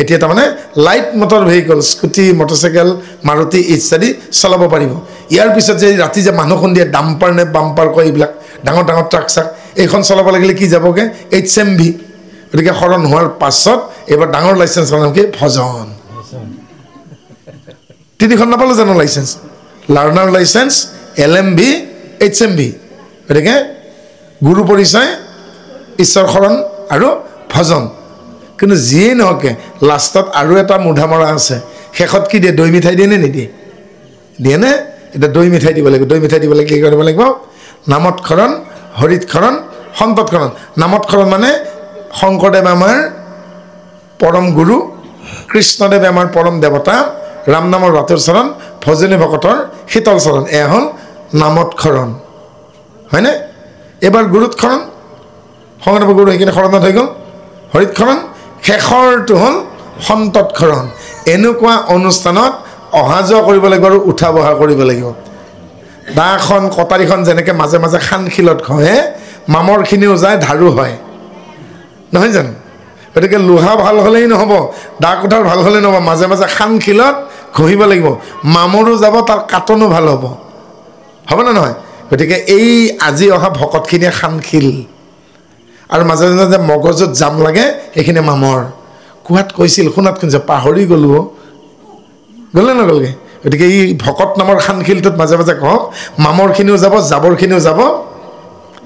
এতিয়া তাৰমানে light motor vehicle scooty motorcycle Maruti ইত্যাদি চলাব পাৰিব ইয়াৰ পিছত যে ৰাতি যে মানুহ খুন্দিয়ে ডাম্পাৰ নে বাম্পাৰ কয় এইবিলাক ডাঙৰ ডাঙৰ ট্ৰাক চাক এইখন চলাব লাগিলে কি যাবগৈ HMV গতিকে শৰণ হোৱাৰ পাছত এইবাৰ ডাঙৰ লাইচেঞ্চৰ নাম কি ভজন 3খন নাপালোঁ জানো licence learner licence LMV HMV গতিকে গুৰু পৰিচয় ঈশ্বৰ শৰণ আৰু ভজন কিন্তু যিয়েই নহওকে লাষ্টত আৰু এটা মুধা মৰা আছে শেষত কি দিয়ে দৈ মিঠাই দিয়ে নে নিদিয়ে দিয়ে নে এটা দৈ মিঠাই দিব লাগিব দৈ মিঠাই দিবলৈ কি কৰিব লাগিব নামত শৰণ হৰিত শৰণ সন্তত শৰণ নামত শৰণ মানে শংকৰদেৱ আমাৰ পৰম গুৰু কৃষ্ণদেৱ আমাৰ পৰম দেৱতা ৰাম নামৰ বাটৰ চৰণ ভজনী ভকতৰ শীতল চৰণ এয়া হ'ল নামত শৰণ হয়নে এবাৰ গুৰুত শৰণ শংকৰদেৱ গুৰু সেইখিনি শৰণত হৈ গ'ল হৰিত শৰণ শেষৰটো হ'ল সন্তত শৰণ এনেকুৱা অনুষ্ঠানত অহা যোৱা কৰিব লাগিব আৰু উঠা বহা কৰিব লাগিব দাখন কটাৰীখন যেনেকৈ মাজে মাজে খানশিলত ঘঁহে মামৰখিনিও যায় ধাৰো হয় নহয় জানো গতিকে লোহা ভাল হ'লেই নহ'ব, দা কুঠাৰ ভাল হ'লেই নহ'ব, মাজে মাজে খানখিলত ঘঁহিব লাগিব। মামৰো যাব, তাৰ কাটনো ভাল হ'ব, হ'বনে নহয়? গতিকে এই আজি অহা ভকতখিনিয়ে খানখিল, আৰু মাজে মাজে যে মগজুত জাম লাগে সেইখিনি মামৰ। কোৱাত কৈছিল, শুনাত শুনিছে, পাহৰি গ'লো, গ'লে নগ'লগৈ। গতিকে এই ভকত নামৰ খানখিলটোত মাজে মাজে কওক, মামৰখিনিও যাব, জাবৰখিনিও যাব,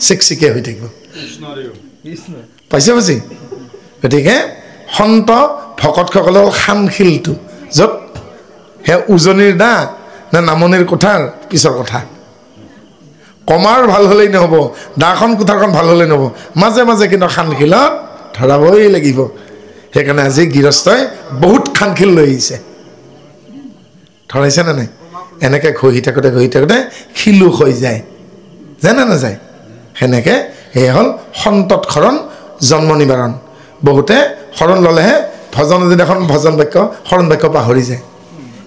চিকচিকীয়া হৈ থাকিব। পাইছে বুজি? গতিকে সন্ত ভকতসকলৰ খানখিলটো য'ত সেই উজনিৰ দা নে নামনিৰ কোঠাৰ পিছৰ কথা। কমাৰ ভাল হ'লেই নহ'ব, দাখন কোঠাৰখন ভাল হ'লেই নহ'ব, মাজে মাজে কিন্তু খানখিলত ধৰাবই লাগিব। সেইকাৰণে আজি গৃহস্থই বহুত খানখিল লৈ আহিছে, ধৰাইছে নে নাই? এনেকৈ ঘঁহি থাকোঁতে শিলো হৈ যায়, জানে নাযায়? সেনেকৈ সেয়া হ'ল সন্তত শৰণ, জন্ম নিবাৰণ। বহুতে শৰণ ল'লেহে ভজন দিনাখন ভজন বাক্য শৰণ বাক্য পাহৰি যায়।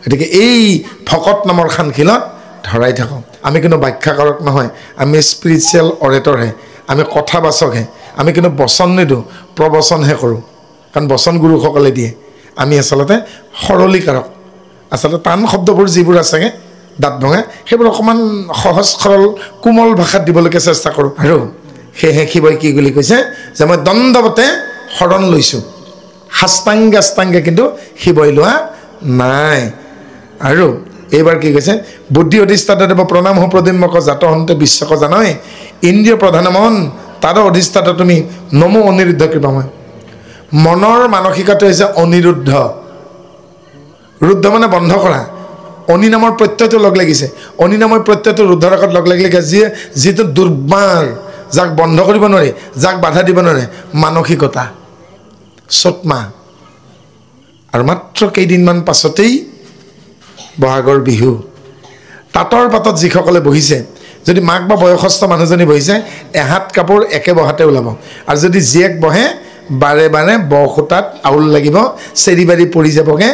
গতিকে এই ভকত নামৰ খানখিলত ধৰাই থাকক। আমি কিন্তু ব্যাখ্যাকাৰক নহয়, আমি স্পিৰিচুৱেল অৰেটৰহে, আমি কথাবাচকহে। আমি কিন্তু বচন নিদিওঁ, প্ৰবচনহে কৰোঁ, কাৰণ বচন গুৰুসকলে দিয়ে। আমি আচলতে সৰলীকাৰক, আচলতে টান শব্দবোৰ যিবোৰ আছেগৈ দাঁত ভঙা, সেইবোৰ অকণমান সহজ সৰল কোমল ভাষাত দিবলৈকে চেষ্টা কৰোঁ। আৰু সেয়েহে শিৱই কি বুলি কৈছে যে মই দণ্ডৱতে শৰণ লৈছোঁ, সাষ্টাংগে কিন্তু শিৱই লোৱা নাই। আৰু এইবাৰ কি কৈছে, বুদ্ধি অধিষ্ঠাতা দেৱ প্ৰণাম হো প্ৰদ্যুম্নক জাত হন্তে বিশ্বক জানয়, ইন্দ্ৰিয় প্ৰধান মন তাৰ অধিষ্ঠাতা তুমি নমো অনিৰুদ্ধ কৃপাময়। মনৰ মানসিকতা হৈছে অনিৰুদ্ধ, ৰুদ্ধ মানে বন্ধ কৰা। অনি নামৰ প্ৰত্যয়টো লগ লাগিছে, অনি নামৰ প্ৰত্যয়টো ৰুদ্ধৰ আগত লগ লাগিলে যিটো দুৰ্বাৰ, যাক বন্ধ কৰিব নোৱাৰি, যাক বাধা দিব নোৱাৰে, মানসিকতা, চটমা। আৰু মাত্ৰ কেইদিনমান পাছতেই বহাগৰ বিহু। তাঁতৰ পাতত যিসকলে বহিছে, যদি মাক বা বয়সস্থ মানুহজনী বহিছে, এহাত কাপোৰ একে বহাতে ওলাব। আৰু যদি জীয়েক বহে, বাৰে বাৰে বৰসূতাত আউল লাগিব, চেৰি বাৰি পৰি যাবগৈ,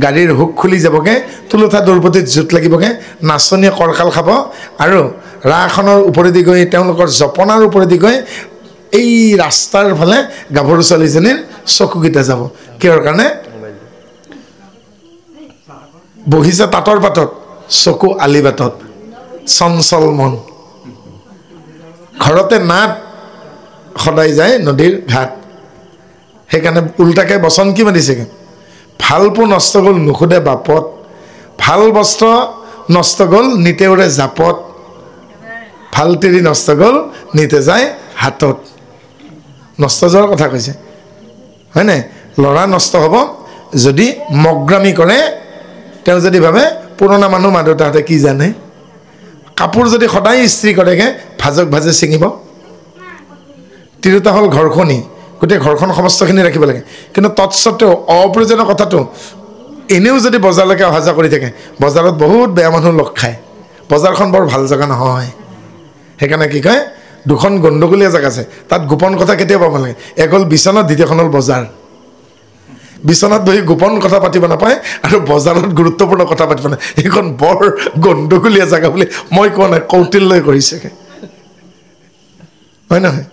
গাড়ীৰ হুক খুলি যাবগৈ, তুলঠা দৌৰপতিত জোঁট লাগিবগৈ, নাচনীয়ে কৰকাল খাব। আৰু ৰাসখনৰ ওপৰেদি গৈ, তেওঁলোকৰ জপনাৰ ওপৰেদি গৈ এই ৰাস্তাৰ ফালে গাভৰু ছোৱালীজনীৰ চকুকেইটা যাব। কিহৰ কাৰণে? বহিছে তাঁতৰ পাতত, চকু আলিবাটত, চঞ্চল মন। ঘৰতে নাট সদায় যায় নদীৰ ঘাট। সেইকাৰণে উল্টাকৈ বচন কি মাতিছেগৈ, ভালপো নষ্ট গ'ল নুসুধে বাপত, ভাল বস্ত্ৰ নষ্ট গ'ল নিতে উৰে জাপত, ভাল তিৰি নষ্ট গ'ল নিতে যায় হাতত। নষ্ট যোৱাৰ কথা কৈছে, হয়নে? ল'ৰা নষ্ট হ'ব যদি মগ্ৰামী কৰে, তেওঁ যদি ভাবে পুৰণা মানুহ মা দেউতাহঁতে কি জানে। কাপোৰ যদি সদায় ইস্ত্ৰি কৰেগৈ, ভাজক ভাজে ছিঙিব। তিৰোতা হ'ল ঘৰখনি, গোটেই ঘৰখন সমস্তখিনি ৰাখিব লাগে। কিন্তু তৎসত্ত্বেও অপ্ৰয়োজনীয় কথাটো এনেও যদি বজাৰলৈকে অহা যোৱা কৰি থাকে, বজাৰত বহুত বেয়া মানুহ লগ খায়, বজাৰখন বৰ ভাল জেগা নহয়। সেইকাৰণে কি কয়, দুখন গণ্ডগোলীয়া জেগা আছে, তাত গোপন কথা কেতিয়াও পাব লাগে। এক হ'ল বিচনাত, দ্বিতীয়খন হ'ল বজাৰ। বিচনাত বহি গোপন কথা পাতিব নাপায়, আৰু বজাৰত গুৰুত্বপূৰ্ণ কথা পাতিব নাপায়। এইখন বৰ গণ্ডগোলীয়া জেগা বুলি মই কোৱা নাই, কৌটিল্যই কৰিছেগৈ, হয় নহয়?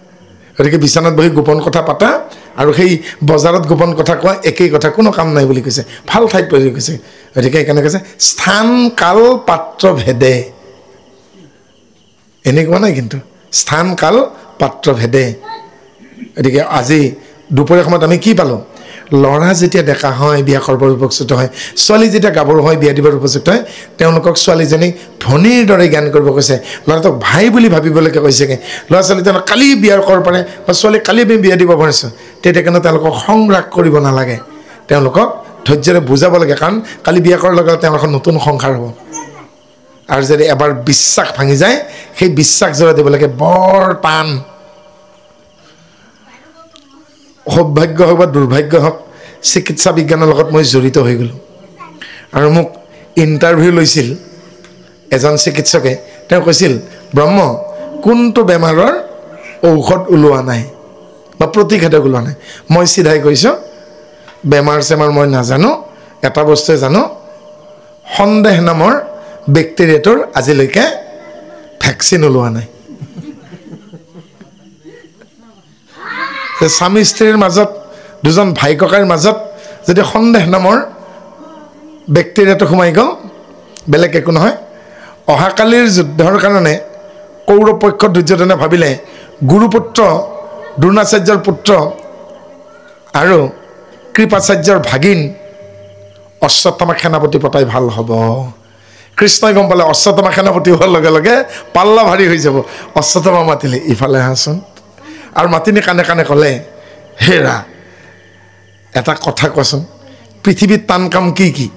গতিকে বিচনাত বহি গোপন কথা পাতা আৰু সেই বজাৰত গোপন কথা কোৱা একেই কথা, কোনো কাম নাই বুলি কৈছে, ভাল ঠাইত পৰি কৈছে। গতিকে সেইকাৰণে কৈছে স্থান কাল পাত্ৰ ভেদে, এনেই কোৱা নাই কিন্তু, স্থান কাল পাত্ৰ ভেদে। গতিকে আজি দুপৰীয়া সময়ত আমি কি পালোঁ? ল'ৰা যেতিয়া ডেকা হয় বিয়া কৰিবৰ উপযুক্ত হয়, ছোৱালী যেতিয়া গাভৰু হয় বিয়া দিবৰ উপযুক্ত হয়, তেওঁলোকক ছোৱালীজনীক ভনীৰ দৰে জ্ঞান কৰিব কৈছে, ল'ৰাটোক ভাই বুলি ভাবিবলৈকে কৈছেগৈ। ল'ৰা ছোৱালী তেওঁলোক কালি বিয়া কৰিব পাৰে, বা ছোৱালী কালি আমি বিয়া দিব পাৰিছোঁ, তেতিয়া কিন্তু তেওঁলোকক সংৰাগ কৰিব নালাগে, তেওঁলোকক ধৈৰ্যৰে বুজাব লাগে। কাৰণ কালি বিয়া কৰাৰ লগে লগে তেওঁৰ এখন নতুন সংসাৰ হ'ব। আৰু যদি এবাৰ বিশ্বাস ভাঙি যায়, সেই বিশ্বাস জোৰা দিব লাগে, বৰ টান। সৌভাগ্য হওক বা দুৰ্ভাগ্য হওক, চিকিৎসা বিজ্ঞানৰ লগত মই জড়িত হৈ গ'লোঁ। আৰু মোক ইণ্টাৰভিউ লৈছিল এজন চিকিৎসকে, তেওঁ কৈছিল, ব্ৰহ্ম কোনটো বেমাৰৰ ঔষধ ওলোৱা নাই বা প্ৰতিষেধক ওলোৱা নাই? মই চিধাই কৈছোঁ, বেমাৰ চেমাৰ মই নাজানো, এটা বস্তুৱে জানো, সন্দেহ নামৰ বেক্টেৰিয়াটোৰ আজিলৈকে ভেকচিন ওলোৱা নাই। স্বামী স্ত্ৰীৰ মাজত দুজন ভাই ককাইৰ মাজত যদি সন্দেহ নামৰ বেক্টেৰিয়াটো সোমাই গ'ল বেলেগ একো নহয় অহাকালিৰ যুদ্ধৰ কাৰণে কৌৰৱ পক্ষ দুৰ্যোধনে ভাবিলে গুৰুপুত্ৰ দ্ৰোণাচাৰ্যৰ পুত্ৰ আৰু কৃপাচাৰ্যৰ ভাগিন অশ্বত্থামা সেনাপতি পতাই ভাল হ'ব কৃষ্ণই গম পালে অশ্বত্থামা সেনাপতি হোৱাৰ লগে লগে পাল্লা ভাৰী হৈ যাব অশ্বত্থামা মাতিলে ইফালে আহাচোন আৰু মাতিনি কাণে কাণে ক'লে হেৰা এটা কথা কোৱাচোন পৃথিৱীত টান কাম কি কি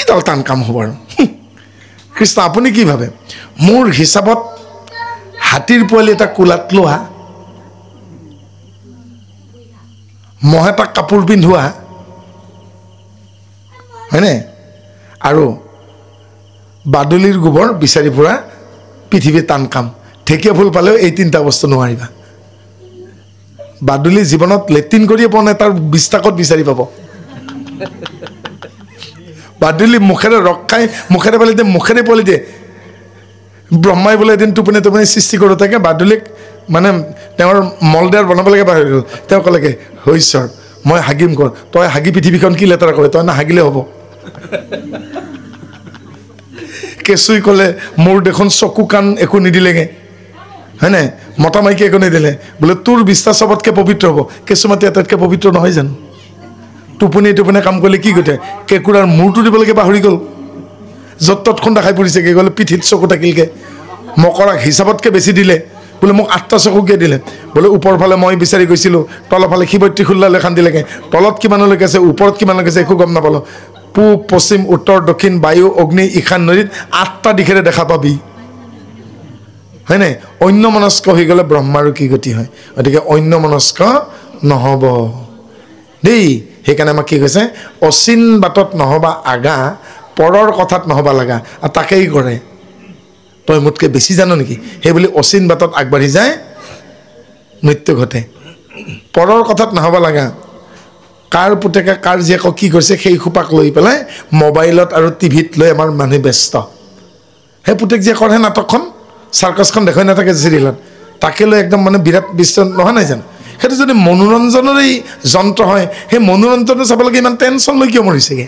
ডাল টান কাম হ'ব আৰু কৃষ্ণ আপুনি কি ভাবে মোৰ হিচাপত হাতীৰ পোৱালি এটা কোলাত লোৱা মহ এটা কাপোৰ পিন্ধোৱা হয়নে আৰু বাদুলিৰ গোবৰ বিচাৰি ফুৰা পৃথিৱীৰ টান কাম ঢেকীয়া ফুল পালেও এই তিনিটা বস্তু নোৱাৰিবা বাদুলি জীৱনত লেট্ৰিন কৰিয়ে পোৱা নাই তাৰ বিস্তাকত বিচাৰি পাব বাদুলি মুখেৰে ৰখাই মুখেৰে পালি দিয়ে মুখেৰে পলি দিয়ে ব্ৰহ্মাই বোলে এদিন টোপনি টোপনি সৃষ্টি কৰোঁতাকে বাদুলিক মানে তেওঁৰ মলডেৰ বনাব লাগে পাহৰি গ'ল তেওঁ ক'লেগে হৈশ্বৰ মই হাগিম কৰ তই হাগি পৃথিৱীখন কি লেতেৰা কৰে তই নাহাগিলে হ'ব কেঁচুই ক'লে মোৰ দেখোন চকু কাণ একো নিদিলেগে হয়নে মতা মাইকী একো নিদিলে বোলে তোৰ বিশ্বাস চবতকৈ পবিত্ৰ হ'ব কেঁচুমাতি আটাইতকৈ পবিত্ৰ নহয় জানো টোপনি টোপনি কাম কৰিলে কি গোটে কেঁকুৰাৰ মূৰটো দিবলৈকে পাহৰি গ'ল য'ত ত'ত খুন্দা খাই পৰিছেগৈ গ'লে পিঠিত চকু থাকিলগৈ মকৰাক হিচাপতকৈ বেছি দিলে বোলে মোক 8টা চকু কিয় দিলে বোলে ওপৰ ফালে মই বিচাৰি গৈছিলোঁ তলৰ ফালে শিৱত্ৰী খোল্লালৈ খান্দিলেগৈ তলত কিমানলৈকে আছে ওপৰত কিমানলৈকে আছে একো গম নাপালোঁ পূব পশ্চিম উত্তৰ দক্ষিণ বায়ু অগ্নি ঈশান নদীত 8টা দিশেৰে দেখা পাবি হয়নে অন্যমনস্ক হৈ গ'লে ব্ৰহ্মাৰো কি গতি হয় গতিকে অন্যমনস্ক নহ'ব দেই সেইকাৰণে আমাক কি কৈছে অচিন বাটত নহ'বা আগা পৰৰ কথাত নহ'বা লাগা আৰু তাকেই কৰে তই মোতকৈ বেছি জানো নেকি সেই বুলি অচিন বাটত আগবাঢ়ি যায় মৃত্যু ঘটে পৰৰ কথাত নহ'বা লাগা কাৰ পুতেকে কাৰ জীয়েকক কি কৰিছে সেই খোপাক লৈ পেলাই মোবাইলত আৰু টিভিত লৈ আমাৰ মানুহ ব্যস্ত সেই পুতেক জীয়েকৰহে নাটকখন চাৰ্কাছখন দেখুৱাই নাথাকে চিৰিয়েলত তাকে লৈ একদম মানে বিৰাট বিশ্ব নহয় নাই জানো সেইটো যদি মনোৰঞ্জনৰেই যন্ত্ৰ হয় সেই মনোৰঞ্জনে চাব লাগে ইমান টেনশ্যন লৈ কিয় মৰিছেগৈ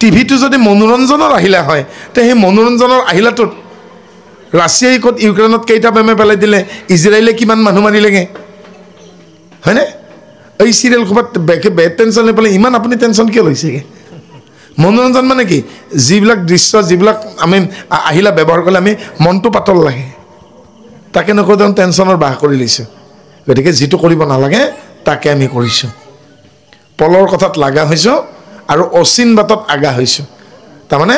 টিভিটো যদি মনোৰঞ্জনৰ আহিলা হয় তে সেই মনোৰঞ্জনৰ আহিলাটোত ৰাছিয়াই ক'ত ইউক্ৰেইনত কেইটা বেমে পেলাই দিলে ইজৰাইলে কিমান মানুহ মাৰিলেগৈ হয়নে এই চিৰিয়েল ক'ৰবাত বেড টেনশ্যন লৈ পেলাই ইমান আপুনি টেনশ্যন কিয় লৈছেগৈ মনোৰঞ্জন মানে কি যিবিলাক দৃশ্য যিবিলাক আমি আহিলা ব্যৱহাৰ কৰিলে আমি মনটো পাতল লাগে তাকে নকওঁ যেন টেনশ্যনৰ বাস কৰি লৈছোঁ গতিকে যিটো কৰিব নালাগে তাকে আমি কৰিছোঁ পলৰ কথাত লাগা হৈছোঁ আৰু অচিন বাটত আগা হৈছোঁ তাৰমানে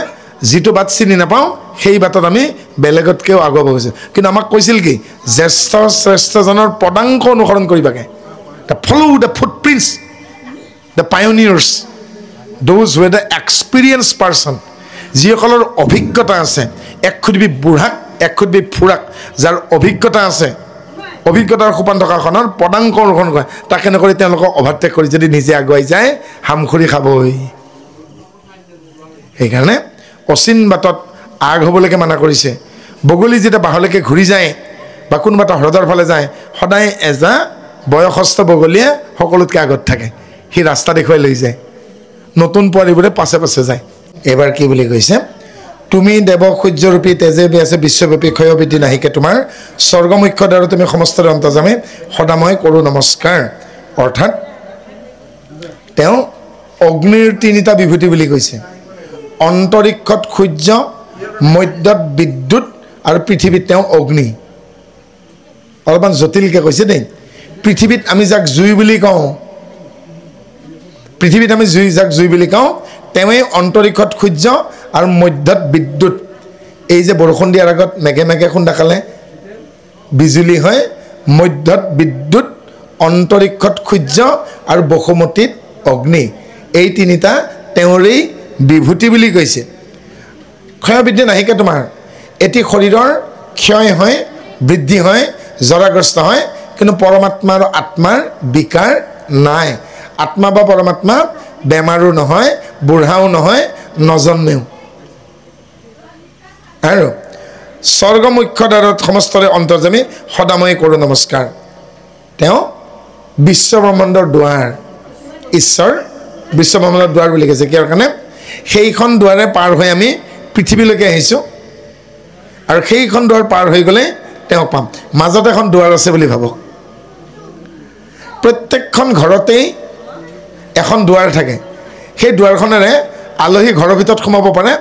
যিটো বাট চিনি নাপাওঁ সেই বাটত আমি বেলেগতকৈও আগুৱাব গৈছোঁ কিন্তু আমাক কৈছিল কি জ্যেষ্ঠ শ্ৰেষ্ঠজনৰ পদাংক অনুসৰণ কৰিবাগে the follow the footprints the pioneers those who the experience person যিসকলৰ অভিজ্ঞতা আছে এক খুদবি বুঢ়াক এক খুদবি ফুৰাক যাৰ অভিজ্ঞতা আছে অভিজ্ঞতাৰ সোপান থকাখনৰ পদাংক অনুসৰণ কৰে তাকে নকৰি তেওঁলোকক অভাৰটেক কৰি যদি নিজে আগুৱাই যায় হামখুৰি খাবই সেইকাৰণে অচিন বাটত আগ হ'বলৈকে মানা কৰিছে বগলী যেতিয়া বাহলৈকে ঘূৰি যায় বা কোনোবা এটা হ্ৰদৰ ফালে যায় সদায় এজা বয়সস্থ বগলীয়ে সকলোতকৈ আগত থাকে সি ৰাস্তা দেখুৱাই লৈ যায় নতুন পোৱালিবোৰে পাছে পাছে যায় এইবাৰ কি বুলি কৈছে তুমি দেৱ সূৰ্যৰূপী তেজে আছে বিশ্বব্যাপী ক্ষয়বিধি নাহিকে তোমাৰ স্বৰ্গমুখ্য দ্বাৰা তুমি সমস্তৰে অন্তৰ্যামী সদা মই কৰোঁ নমস্কাৰ অৰ্থাৎ তেওঁ অগ্নিৰ 3টা বিভূতি বুলি কৈছে অন্তৰীক্ষত সূৰ্য মধ্যত বিদ্যুৎ আৰু পৃথিৱীত তেওঁ অগ্নি অলপমান জটিলকৈ কৈছে দেই পৃথিৱীত আমি যাক জুই বুলি কওঁ পৃথিৱীত আমি যাক জুই বুলি কওঁ তেওঁৱেই অন্তৰীক্ষত সূৰ্য আৰু মধ্যত বিদ্যুৎ এই যে বৰষুণ দিয়াৰ আগত মেঘে মেঘে খুন্দা খালে বিজুলী হয় মধ্যত বিদ্যুৎ অন্তৰীক্ষত সূৰ্য আৰু বসুমতীত অগ্নি এই 3টা তেওঁৰেই বিভূতি বুলি কৈছে ক্ষয়বৃদ্ধি নাহিকে তোমাৰ এটি শৰীৰৰ ক্ষয় হয় বৃদ্ধি হয় জৰাগ্ৰস্ত হয় কিন্তু পৰমাত্মা আৰু আত্মাৰ বিকাৰ নাই আত্মা বা পৰমাত্মা বেমাৰো নহয় বুঢ়াও নহয় নজন্মেও আৰু স্বৰ্গমুখ্য দ্বাৰত সমস্তৰে অন্তৰ্যামী সদাময় কৰোঁ নমস্কাৰ তেওঁ বিশ্বব্ৰহ্মাণ্ডৰ দুৱাৰ ঈশ্বৰ বিশ্বব্ৰহ্মাণ্ডৰ দুৱাৰ বুলি কৈছে কিয় কাৰণে সেইখন দুৱাৰে পাৰ হৈ আমি পৃথিৱীলৈকে আহিছোঁ আৰু সেইখন দুৱাৰ পাৰ হৈ গ'লে তেওঁক পাম মাজত এখন দুৱাৰ আছে বুলি ভাবক প্ৰত্যেকখন ঘৰতেই এখন দুৱাৰ থাকে সেই দুৱাৰখনেৰে আলহী ঘৰৰ ভিতৰত সোমাব পাৰে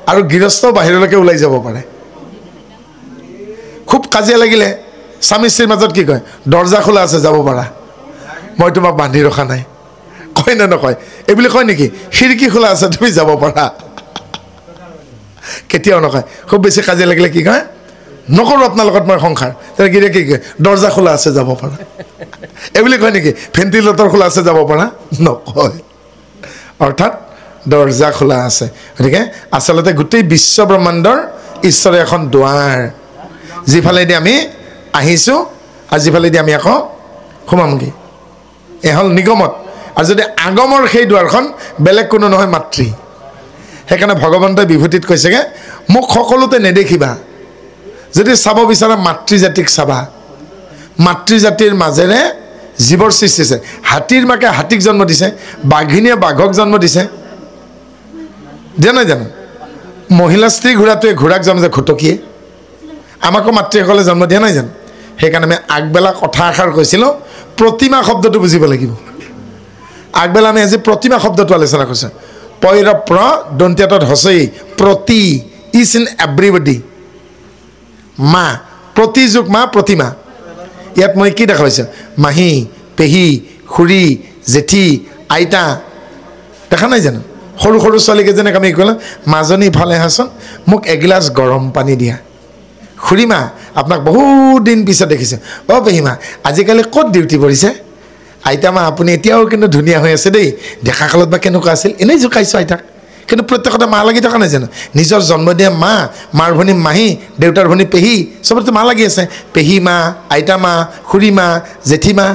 আৰু গৃহস্থ বাহিৰলৈকে ওলাই যাব পাৰে খুব কাজিয়া লাগিলে স্বামী স্ত্ৰীৰ মাজত কি কয় দৰ্জা খোলা আছে যাব পাৰা মই তোমাক বান্ধি ৰখা নাই কয় নে নকয় এইবুলি কয় নেকি খিৰিকী খোলা আছে তুমি যাব পাৰা কেতিয়াও নকয় খুব বেছি কাজিয়া লাগিলে কি কয় নকৰোঁ আপোনাৰ লগত মই সংসাৰ তেতিয়া গিৰিয়ে কি কয় দৰ্জা খোলা আছে যাব পাৰা এইবুলি কয় নেকি ভেণ্টিলেটৰ খোলা আছে যাব পাৰা নকয় অৰ্থাৎ দৰ্জা খোলা আছে গতিকে আচলতে গোটেই বিশ্বব্ৰহ্মাণ্ডৰ ঈশ্বৰে এখন দুৱাৰ যিফালেদি আমি আহিছোঁ আৰু যিফালেদি আমি আকৌ সোমামগৈ এ হ'ল নিগমত আৰু যদি আগমৰ সেই দুৱাৰখন বেলেগ কোনো নহয় মাতৃ সেইকাৰণে ভগৱন্তই বিভূতিত কৈছেগৈ মোক সকলোতে নেদেখিবা যদি চাব বিচাৰা মাতৃজাতিক চাবা মাতৃজাতিৰ মাজেৰে জীৱৰ সৃষ্টি হৈছে হাতীৰ মাকে হাতীক জন্ম দিছে বাঘিনীয়ে বাঘক জন্ম দিছে দিয়া নাই জানো মহিলা স্ত্ৰী ঘোঁৰাটোৱে ঘোঁৰাক জন্ম দিছে ঘুটকীয়ে আমাকো মাতৃসকলে জন্ম দিয়া নাই জানো সেইকাৰণে আমি আগবেলা কথা এষাৰ কৈছিলোঁ প্ৰতিমা শব্দটো বুজিব লাগিব আগবেলা আমি আজি প্ৰতিমা শব্দটো আলোচনা কৰিছোঁ পৈৰ প্ৰ দন্ত্যাতত হচৈ প্ৰতি ইজ ইন এভৰিবডি মা প্ৰতিযোগ মা প্ৰতিমা ইয়াত মই কি দেখা পাইছোঁ মাহী পেহী খুৰী জেঠী আইতা দেখা নাই জানো সৰু সৰু ছোৱালীকেইজনীক আমি ক'লোঁ মাজনী ইফালে আহাচোন মোক এগিলাচ গৰম পানী দিয়া খুৰীমা আপোনাক বহুত দিন পিছত দেখিছোঁ অ' পেহীমা আজিকালি ক'ত ডিউটি পৰিছে আইতা মা আপুনি এতিয়াও কিন্তু ধুনীয়া হৈ আছে দেই দেখা কালত বা কেনেকুৱা আছিল এনেই জোকাইছোঁ আইতাক কিন্তু প্ৰত্যেকতে মা লাগি থকা নাই জানো নিজৰ জন্ম দিয়া মা মাৰ ভনী মাহী দেউতাৰ ভনী পেহী চবতে মা লাগি আছে পেহী মা আইতা মা খুৰী মা জেঠী মা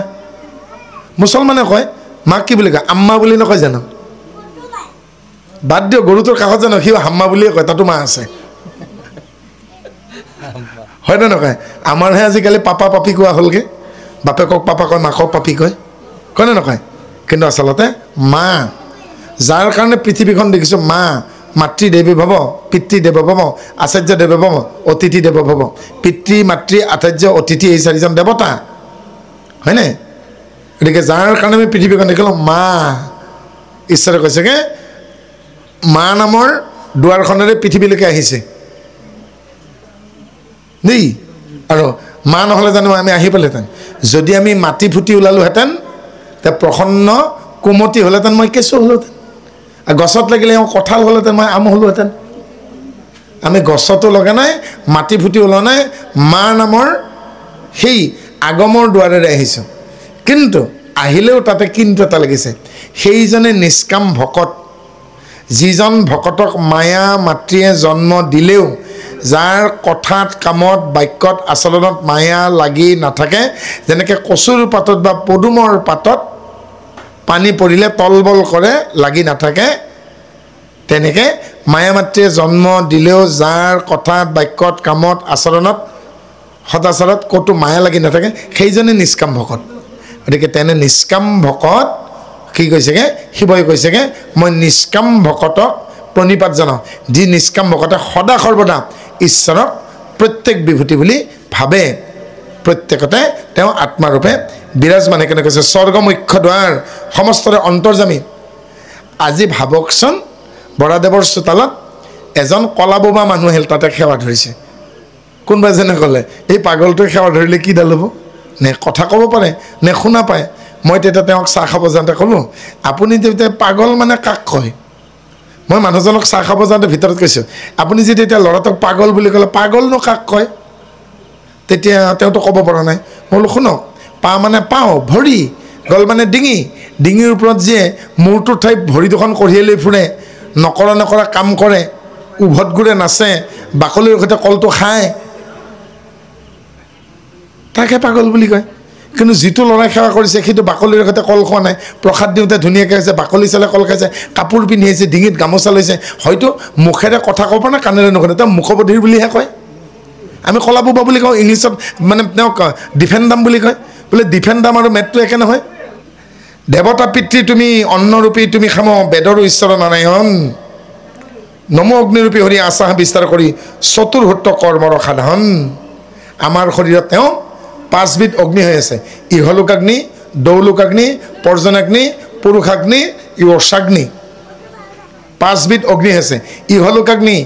মুছলমানে কয় মাক কি বুলি কয় আম্মা বুলি নকয় জানো বাদ দিয়ক গৰুটোৰ কাষত জানো সিও হাম্মা বুলিয়ে কয় তাতো মা আছে হয় নে নকয় আমাৰহে আজিকালি পাপা পাপি কোৱা হ'লগৈ বাপেকক পাপা কয় মাকক পাপি কয় নে নকয় কিন্তু আচলতে মা যাৰ কাৰণে পৃথিৱীখন দেখিছোঁ মা মাতৃ দেৱী ভৱ পিতৃ দেৱ ভৱ আচাৰ্য দেৱ ভৱ অতিথি দেৱ ভৱ পিতৃ মাতৃ আচাৰ্য অতিথি এই চাৰিজন দেৱতা হয়নে গতিকে যাৰ কাৰণে আমি পৃথিৱীখন দেখিলোঁ মা ঈশ্বৰে কৈছেগৈ মা নামৰ দুৱাৰখনেৰে পৃথিৱীলৈকে আহিছে দেই আৰু মা নহ'লে জানো আমি আহি পালেহেঁতেন যদি আমি মাটি ফুটি ওলালোহেঁতেন তে প্ৰসন্ন কোমতি হ'লেহেঁতেন মই কেঁচু হ'লোহেঁতেন আৰু গছত লাগিলে কঁঠাল হ'লেহেঁতেন মই আম হ'লোহেঁতেন আমি গছতো লগা নাই মাটি ফুটি ওলোৱা নাই মা নামৰ সেই আগমৰ দুৱাৰেৰে আহিছোঁ কিন্তু আহিলেও তাতে কিন্তু এটা লাগিছে সেইজনে নিষ্কাম ভকত যিজন ভকতক মায়া মাতৃয়ে জন্ম দিলেও যাৰ কথাত কামত বাক্যত আচৰণত মায়া লাগি নাথাকে যেনেকৈ কচুৰ পাতত বা পদুমৰ পাতত পানী পৰিলে তলবল কৰে লাগি নাথাকে তেনেকৈ মায়া মাতৃয়ে জন্ম দিলেও যাৰ কথাত বাক্যত কামত আচৰণত সদাচাৰত ক'তো মায়া লাগি নাথাকে সেইজনে নিষ্কাম ভকত গতিকে তেনে নিষ্কাম ভকত কি কৈছেগৈ শিৱই কৈছেগৈ মই নিষ্কাম ভকতক প্ৰণিপাত জনাওঁ যি নিষ্কাম ভকতে সদা সৰ্বদা ঈশ্বৰক প্ৰত্যেক বিভূতি বুলি ভাবে প্ৰত্যেকতে তেওঁ আত্মাৰূপে বিৰাজমান সেইকাৰণে কৈছে স্বৰ্গ মুখ্য দুৱাৰ সমস্তৰে অন্তৰ্যামী আজি ভাবকচোন বৰাদেৱৰ চোতালত এজন কলা বোবা মানুহ আহিল তাতে সেৱা ধৰিছে কোনোবা যেনে ক'লে এই পাগলটোৱে সেৱা ধৰিলে কিডাল হ'ব নে কথা ক'ব পাৰে নে শুনা পায় মই তেতিয়া তেওঁক চাহ খাব যাওঁতে ক'লোঁ আপুনি তেতিয়া পাগল মানে কাক কয় মই মানুহজনক চাহ খাব যাওঁতে ভিতৰত কৈছোঁ আপুনি যদি এতিয়া ল'ৰাটোক পাগল বুলি ক'লে পাগলনো কাক কয় তেতিয়া তেওঁতো ক'ব পৰা নাই মই বোলো শুনক পা মানে পাওঁ ভৰি গল মানে ডিঙি ডিঙিৰ ওপৰত যিয়ে মূৰটোৰ ঠাইত ভৰি দুখন কঢ়িয়াই লৈ ফুৰে নকৰা কাম কৰে উভত ঘূৰে নাচে বাকলিৰ সৈতে কলটো খায় তাকে পাগল বুলি কয় কিন্তু যিটো ল'ৰাই সেৱা কৰিছে সেইটো বাকলিৰ সৈতে কল খোৱা নাই প্ৰসাদ দিওঁতে ধুনীয়াকৈ হৈছে বাকলি চালে কল খাইছে কাপোৰ পিন্ধি আহিছে ডিঙিত গামোচা লৈছে হয়তো মুখেৰে কথা ক'ব না কাণেৰে নুশুনে তেওঁ মুখবধিৰ বুলিহে কয় আমি কলা বোবা বুলি কওঁ ইংলিছত মানে তেওঁক ডিফেণ্ডাম বুলি কয় বোলে ডিফেণ্ডাম আৰু মেটটো একে নহয় দেৱতা পিতৃ তুমি অন্নৰূপী তুমি খাম বেদৰ ঈশ্বৰ নাৰায়ণ নম অগ্নিৰূপী হৰি আশা বিস্তাৰ কৰি চতুৰ্ভুত কৰ্মৰ সাধন আমাৰ শৰীৰত তেওঁ 5 বিধ অগ্নি হৈ আছে ইহলোকাগ্নি দৌলোকাগ্নি পৰ্জনাগ্নি পুৰুষাগ্নি য়শাগ্নি 5 বিধ অগ্নি আছে ইহলোকাগ্নি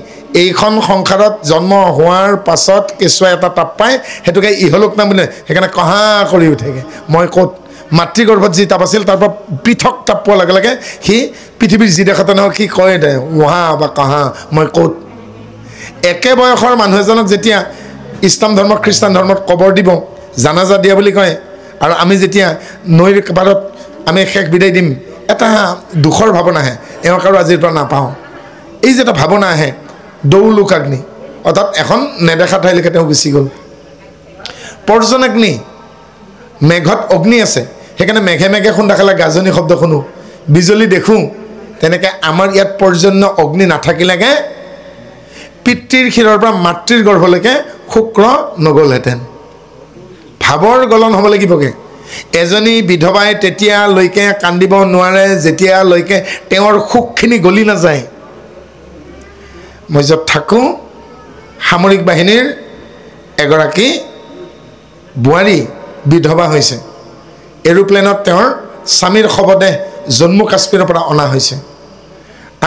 এইখন সংসাৰত জন্ম হোৱাৰ পাছত কেঁচুৱাই এটা তাপ পায় হেতুকে ইহলোক নাম বুলি সেইকাৰণে কহা কৰি উঠেগে মই ক'ত মাতৃগৰ্ভত যি তাপ আছিল তাৰ পৰা পৃথক তাপ পোৱাৰ লগে লগে সি পৃথিৱীৰ যি দেশতে নহওক সি কয় দে ওহা বা কহা মই ক'ত একে বয়সৰ মানুহ এজনক যেতিয়া ইছলাম ধৰ্ম খ্ৰীষ্টান ধৰ্মত কবৰ দিব জানাজা দিয়া বুলি কয় আৰু আমি যেতিয়া নৈৰ পাৰত আমি শেষ বিদায় দিম এটা দুখৰ ভাৱনা আহে এওঁক আৰু আজিৰ পৰা নাপাওঁ এই যে এটা ভাৱনা আহে দৌলোকাগ্নি অৰ্থাৎ এখন নেদেখা ঠাইলৈকে তেওঁ গুচি গ'ল পৰ্জনাগ্নি মেঘত অগ্নি আছে সেইকাৰণে মেঘে মেঘে খুন্দা খালে গাজনি শব্দ শুনো বিজুলী দেখোঁ তেনেকৈ আমাৰ ইয়াত পৰ্জন্য অগ্নি নাথাকিলেগে পিতৃৰ শিৰৰ পৰা মাতৃৰ গৰ্ভলৈকে শুক্ৰ নগ'লহেঁতেন ভাৱৰ গলন হ'ব লাগিবগৈ এজনী বিধৱাই তেতিয়ালৈকে কান্দিব নোৱাৰে যেতিয়ালৈকে তেওঁৰ সুখখিনি গলি নাযায় মই য'ত থাকোঁ সামৰিক বাহিনীৰ এগৰাকী বোৱাৰী বিধৱা হৈছে এৰোপ্লেনত তেওঁৰ স্বামীৰ শৱদেহ জম্মু কাশ্মীৰৰ পৰা অনা হৈছে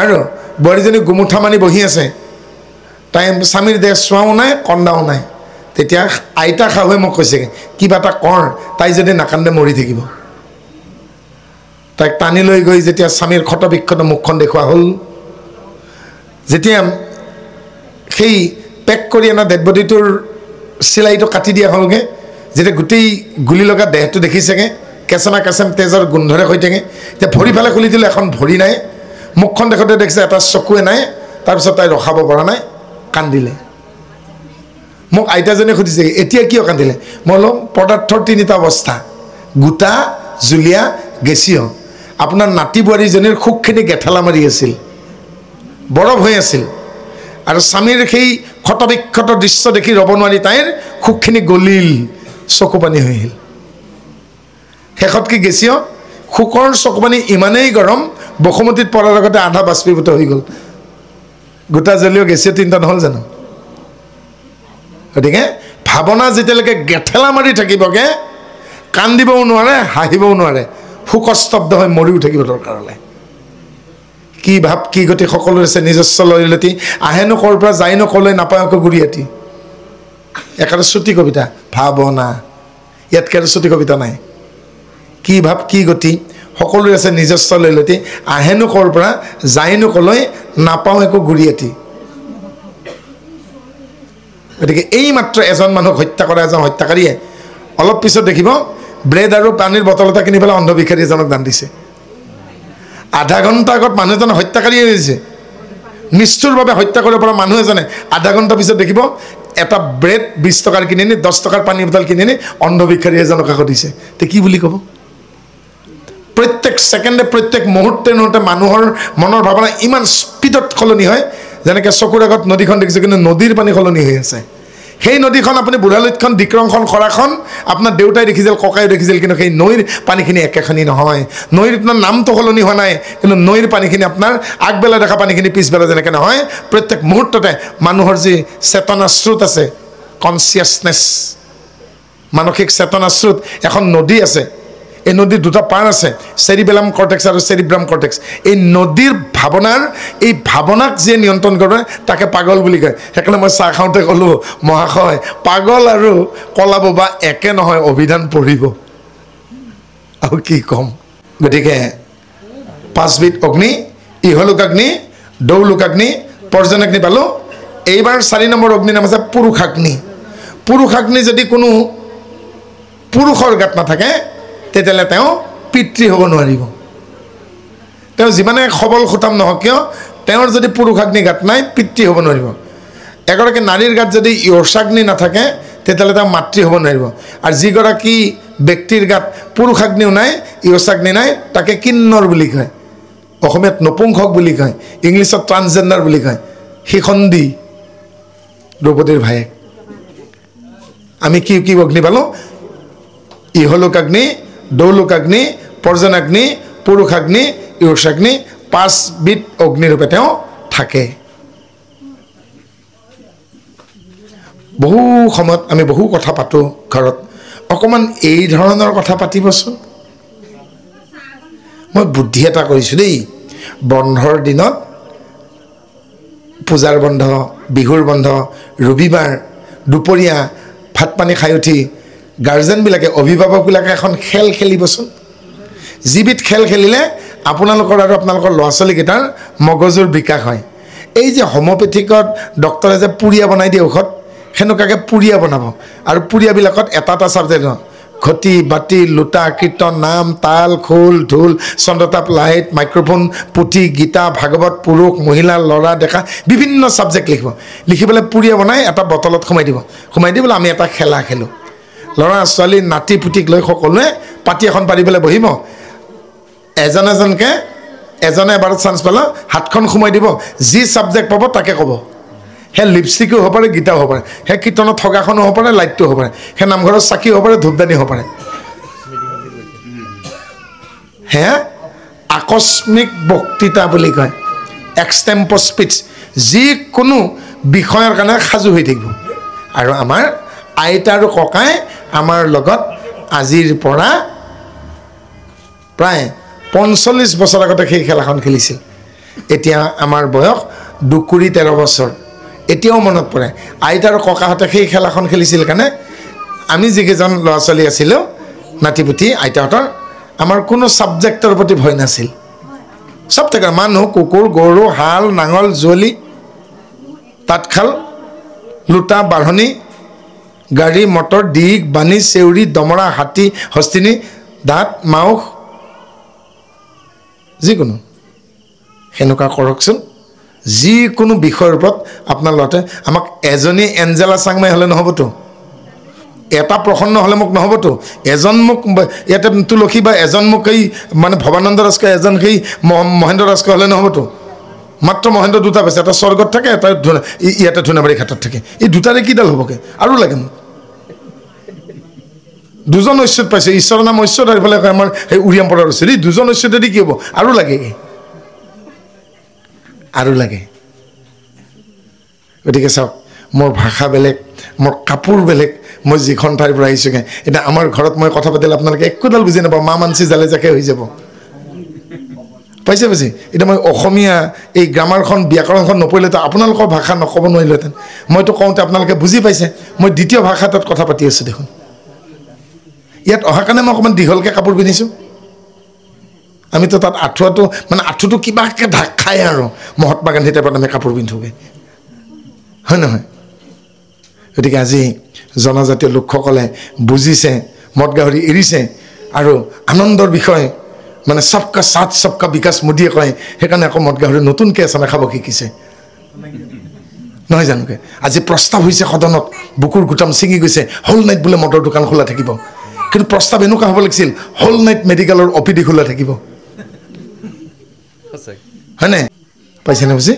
আৰু বোৱাৰীজনী গুমুঠা মানি বহি আছে তাই স্বামীৰ দেহ চোৱাও নাই কন্দাও নাই তেতিয়া আইতা শাহুৱে মোক কৈছেগৈ কিবা এটা কৰ তাই যদি নাকান্দে মৰি থাকিব তাইক টানি লৈ গৈ যেতিয়া স্বামীৰ ক্ষত বিক্ষত মুখখন দেখুওৱা হ'ল যেতিয়া সেই পেক কৰি অনা ডেড বডিটোৰ চিলাইটো কাটি দিয়া হ'লগৈ যেতিয়া গোটেই গুলি লগা দেহটো দেখিছেগৈ কেঁচেমা কেঁচেম তেজৰ গোন্ধৰে হৈ থাকে এতিয়া ভৰি ফালে খুলি দিলে এখন ভৰি নাই মুখখন দেখোঁতে দেখিছে এটা চকুৱে নাই তাৰপিছত তাই ৰখাব পৰা নাই কান্দিলে মোক আইতাজনীয়ে সুধিছে এতিয়া কিয় কান্দিলে মই বোলো পদাৰ্থৰ 3টা অৱস্থা গোটা জুলীয়া গেছীয় আপোনাৰ নাতি বোৱাৰীজনীৰ সুখখিনি গেঠালা মাৰি আছিল বৰফ হৈ আছিল আৰু স্বামীৰ সেই ক্ষতবিক্ষত দৃশ্য দেখি ৰ'ব নোৱাৰি তাইৰ সুখখিনি গলিল চকু পানী হৈ আহিল শেষত কি গেছীয় সুকৰ চকু পানী ইমানেই গৰম বসুমতীত পৰাৰ আগতে আধা বাষ্পীভূত হৈ গ'ল গোটা জলীয় গেছীয় 3টা নহ'ল জানো গতিকে ভাৱনা যেতিয়ালৈকে গেঠেলা মাৰি থাকিবগৈ কান্দিবও নোৱাৰে হাঁহিবও নোৱাৰে শোকস্তব্ধ হৈ মৰিও থাকিব দৰকাৰ হ'লে কি ভাৱ কি গতি সকলোৰে আছে নিজস্ব লয়লতি আহেনো ক'ৰ পৰা যায়নো ক'লৈ নাপায় আকৌ গুৰিয়াতি একেবাৰে চুটি কবিতা ভাৱনা ইয়াতকৈ আৰু চুটি কবিতা নাই কি ভাৱ কি গতি সকলোৰে আছে নিজস্ব লয়লতি আহেনো ক'ৰ পৰা যায়নো ক'লৈ নাপাওঁ একো গুৰিয়াতি গতিকে এই মাত্ৰ এজন মানুহক হত্যা কৰা এজন হত্যাকাৰীয়ে অলপ পিছত দেখিব ব্ৰেড আৰু পানীৰ বটল এটা কিনি পেলাই অন্ধ ভিক্ষাৰী এজনক দান দিছে আধা ঘণ্টা আগত মানুহ এজন হত্যাকাৰীয়ে হৈছে নিষ্ঠুৰভাৱে হত্যা কৰিব পৰা মানুহ এজনে আধা ঘণ্টা পিছত দেখিব এটা ব্ৰেড 20 টকাৰ কিনি আনি 10 টকাৰ পানীৰ বটল কিনি আনি অন্ধ ভিক্ষাৰী এজনক কাষত দিছে তে কি বুলি ক'ব প্ৰত্যেক ছেকেণ্ডে প্ৰত্যেক মুহূৰ্তে মানুহৰ মনৰ ভাৱনা ইমান স্পীডত সলনি হয় যেনেকৈ চকুৰ আগত নদীখন দেখিছোঁ কিন্তু নদীৰ পানী সলনি হৈ আছে সেই নদীখন আপুনি বুঢ়ালুইতখন ডিক্ৰংখন খৰাখন আপোনাৰ দেউতাই দেখিছিল ককাই দেখিছিল কিন্তু সেই নৈৰ পানীখিনি একেখনি নহয় নৈৰ আপোনাৰ নামটো সলনি হোৱা নাই কিন্তু নৈৰ পানীখিনি আপোনাৰ আগবেলা দেখা পানীখিনি পিছবেলা যেনেকৈ নহয় প্ৰত্যেক মুহূৰ্ততে মানুহৰ যি চেতনা স্ৰোত আছে কনচিয়াছনেছ মানসিক চেতনা স্ৰোত এখন নদী আছে এই নদীৰ 2টা পাৰ আছে চেৰিবেলাম কৰ্টেক্স আৰু চেৰিব্ৰাম কৰ্টেক্স এই নদীৰ ভাৱনাৰ এই ভাৱনাক যিয়ে নিয়ন্ত্ৰণ কৰে তাকে পাগল বুলি কয় সেইকাৰণে মই চাহ খাওঁতে ক'লোঁ মহাশয় পাগল আৰু কলা বোবা একে নহয় অভিধান পঢ়িব আৰু কি ক'ম গতিকে 5 বিধ অগ্নি ইহলোকাগ্নি দৌলোকাগ্নি পৰ্জনাগ্নি পালোঁ এইবাৰ 4 নম্বৰ অগ্নিৰ নাম আছে পুৰুষাগ্নি যদি কোনো পুৰুষৰ গাত নাথাকে তেতিয়াহ'লে তেওঁ পিতৃ হ'ব নোৱাৰিব তেওঁ যিমানে সবল খুটাম নহওক কিয় তেওঁৰ যদি পুৰুষাগ্নি গাত নাই পিতৃ হ'ব নোৱাৰিব এগৰাকী নাৰীৰ গাত যদি য়শাগ্নি নাথাকে তেতিয়াহ'লে তেওঁ মাতৃ হ'ব নোৱাৰিব আৰু যিগৰাকী ব্যক্তিৰ গাত পুৰুষাগ্নিও নাই য়শাগ্নি নাই তাকে কিন্নৰ বুলি কয় অসমীয়াত নপুংসক বুলি কয় ইংলিছত ট্ৰান্সজেণ্ডাৰ বুলি কয় শিখণ্ডী দ্ৰৌপদীৰ ভায়েক আমি কি কি অগ্নি পালোঁ ইহলোকাগ্নি দৌলোকাগ্নি পৰ্জনাগ্নি, পুৰুষাগ্নি, য়োষাগ্নি 5বিধ অগ্নিৰূপে তেওঁ থাকে। বহু সময়ত আমি বহু কথা পাতোঁ ঘৰত, অকণমান এই ধৰণৰ কথা পাতিবচোন। মই বুদ্ধি এটা কৰিছোঁ দেই, বন্ধৰ দিনত, পূজাৰ বন্ধ, বিহুৰ বন্ধ, ৰবিবাৰ দুপৰীয়া ভাত পানী খাই উঠি গাৰ্জেনবিলাকে, অভিভাৱকবিলাকে এখন খেল খেলিবচোন। যিবিধ খেল খেলিলে আপোনালোকৰ আৰু আপোনালোকৰ ল'ৰা ছোৱালীকেইটাৰ মগজুৰ বিকাশ হয়। এই যে হোমিঅ'পেথিকত ডক্টৰে যে পুৰিয়া বনাই দিয়ে ঔষধ, সেনেকুৱাকৈ পুৰিয়া বনাব। আৰু পুৰিয়াবিলাকত এটা ছাবজেক্ট ঘটি, বাতি, লোটা, কীৰ্তন, নাম, তাল, খোল, ঢোল, চন্দ্ৰতাপ, লাইট, মাইক্ৰফোন, পুথি, গীতা, ভাগৱত, পুৰুষ, মহিলা, ল'ৰা, ডেকা, বিভিন্ন ছাবজেক্ট লিখিব। লিখি পেলাই পুৰিয়া বনাই এটা বটলত সোমাই দিব। সোমাই দি বোলে আমি এটা খেলা খেলোঁ। ল'ৰা ছোৱালী নাতি পুতিক লৈ সকলোৱে পাতি এখন পাৰি পেলাই বহিব। এজন এজনকৈ, এজনে এবাৰত চান্স পালে হাতখন সোমাই দিব, যি ছাবজেক্ট পাব তাকে ক'ব। সেই লিপষ্টিকো হ'ব পাৰে, গীতাও হ'ব পাৰে, সেই কীৰ্তনত থগাখনো হ'ব পাৰে, লাইটটো হ'ব পাৰে, সেই নামঘৰৰ চাকি হ'ব পাৰে, ধূপদানি হ'ব পাৰে। হে আকস্মিক বক্তৃতা বুলি কয়, এক্সটেম্পৰ স্পীচ। যিকোনো বিষয়ৰ কাৰণে সাজু হৈ থাকিব। আৰু আমাৰ আইতা আৰু ককাই আমাৰ লগত আজিৰ পৰা প্ৰায় 45 বছৰ আগতে সেই খেলাখন খেলিছিল। এতিয়া আমাৰ বয়স 2-13 বছৰ। এতিয়াও মনত পৰে আইতা আৰু ককাহঁতে সেই খেলাখন খেলিছিল কাৰণে আমি যিকেইজন ল'ৰা ছোৱালী আছিলোঁ, নাতিপুতি আইতাহঁতৰ, আমাৰ কোনো ছাবজেক্টৰ প্ৰতি ভয় নাছিল। চব থাকে, মানুহ, কুকুৰ, গৰু, হাল, নাঙল, জুৱলি, তাঁতশাল, লোটা, বাঢ়নি, গাড়ী মটৰ, দিগ, বাণী, চেউৰী, দমৰা, হাতী, হস্তিনী, দাঁত, মাউস, যিকোনো সেনেকুৱা কৰকচোন। যিকোনো বিষয়ৰ ওপৰত আপোনাৰ ল'ৰাটোৱে, আমাক এজনী এঞ্জেলা চাংমাই হ'লে নহ'বতো, এটা প্ৰসন্ন হ'লে মোক নহ'বতো, এজন মোক ইয়াতে তুলসী বা এজন মোক এই মানে ভৱানন্দ ৰাজখোৱা, এজন সেই মহেন্দ্ৰ ৰাজখোৱা হ'লে নহ'বতো। মাত্ৰ মহেন্দ্ৰ দুটা পাইছে, এটা স্বৰ্গত থাকে, এটা ইয়াতে ধুনাবাৰী ঘাটত থাকে। এই দুটাৰে কিডাল হ'বগৈ? আৰু লাগে মোক। দুজন ঐশ্বত পাইছে, ঈশ্বৰৰ নাম ঐশ্বত, আৰু এইফালে আমাৰ সেই উৰিয়াম পৰাৰ হৈছে, এই দুজন ঐশ্বতেদি কি হ'ব? আৰু লাগে, আৰু লাগে। গতিকে চাওক, মোৰ ভাষা বেলেগ, মোৰ কাপোৰ বেলেগ, মই যিখন ঠাইৰ পৰা আহিছোঁগৈ। এতিয়া আমাৰ ঘৰত মই কথা পাতিলে আপোনালোকে একোডাল বুজি নাপাওঁ, মা মানচি জালে জাকে হৈ যাব। পাইছে বুজি? এতিয়া মই অসমীয়া এই গ্ৰামাৰখন, ব্যাকৰণখন নপঢ়িলেতো আপোনালোকৰ ভাষা নক'ব নোৱাৰিলোহেঁতেন। মইতো কওঁতে আপোনালোকে বুজি পাইছে, মই দ্বিতীয় ভাষা এটাত কথা পাতি আছোঁ দেখোন। ইয়াত অহাৰ কাৰণে মই অকণমান দীঘলকৈ কাপোৰ পিন্ধিছোঁ। আমিতো তাত আঁঠুৱাটো মানে আঁঠুটো কিবাকৈ ঢাক খাই আৰু মহাত্মা গান্ধী টাইপত আমি কাপোৰ পিন্ধোগৈ, হয় নহয়? গতিকে আজি জনজাতীয় লোকসকলে বুজিছে, মদ গাহৰি এৰিছে, আৰু আনন্দৰ বিষয় মানে চবকা সাথ চবকা বিকাশ মোদীয়ে কয়, সেইকাৰণে আকৌ মদ গাহৰি নতুনকৈ এচামে খাব শিকিছে, নহয় জানোকে? আজি প্ৰস্তাৱ হৈছে সদনত, বুকুৰ গুটাম ছিঙি গৈছে, হোল নাইট বোলে মদৰ দোকান খোলা থাকিব। কিন্তু প্ৰস্তাৱ এনেকুৱা হ'ব লাগিছিল, হোল নাইট মেডিকেলৰ OPD খোলা থাকিব, হয়নে? পাইছেনে বুজি?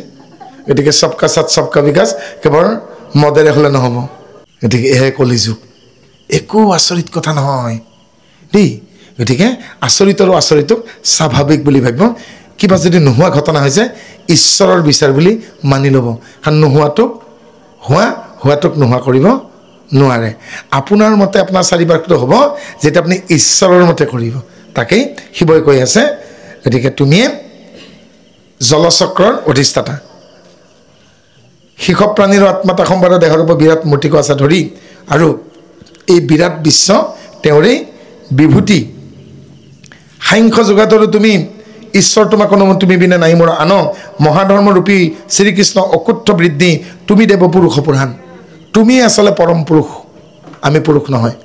গতিকে চবকা সাথ চবকা বিকাশ কেৱল মদেৰে হ'লে নহ'ব। গতিকে এহে কলিযুগ, একো আচৰিত কথা নহয় দেই। গতিকে আচৰিতৰো আচৰিতক স্বাভাৱিক বুলি ভাবিব। কিবা যদি নোহোৱা ঘটনা হৈছে, ঈশ্বৰৰ বিচাৰ বুলি মানি ল'ব। কাৰণ নোহোৱাটোক হোৱা, হোৱাটোক নোহোৱা কৰিব নোৱাৰে। আপোনাৰ মতে আপোনাৰ চাৰিবাৰটো হ'ব যেতিয়া আপুনি ঈশ্বৰৰ মতে কৰিব। তাকেই শিৱই কৈ আছে, গতিকে তুমিয়ে জলচক্ৰৰ অধিষ্ঠাতা, শিশু প্ৰাণীৰ আত্মাতা সম্বাদ দেহৰ ওপৰত বিৰাট মূৰ্তিক আছে ধৰি, আৰু এই বিৰাট বিশ্ব তেওঁৰেই বিভূতি। সাংখ্য যোগাতৰো তুমি ঈশ্বৰ তোমাক অনুমতি তুমি বিনে নাই মোৰ আন, মহাধৰ্মৰূপী শ্ৰীকৃষ্ণ অকুণ্ঠ বৃদ্ধি, তুমি দেৱ পুৰুষ পুৰাণ। তুমি আচলতে পৰম পুৰুষ, আমি পুৰুষ নহয়,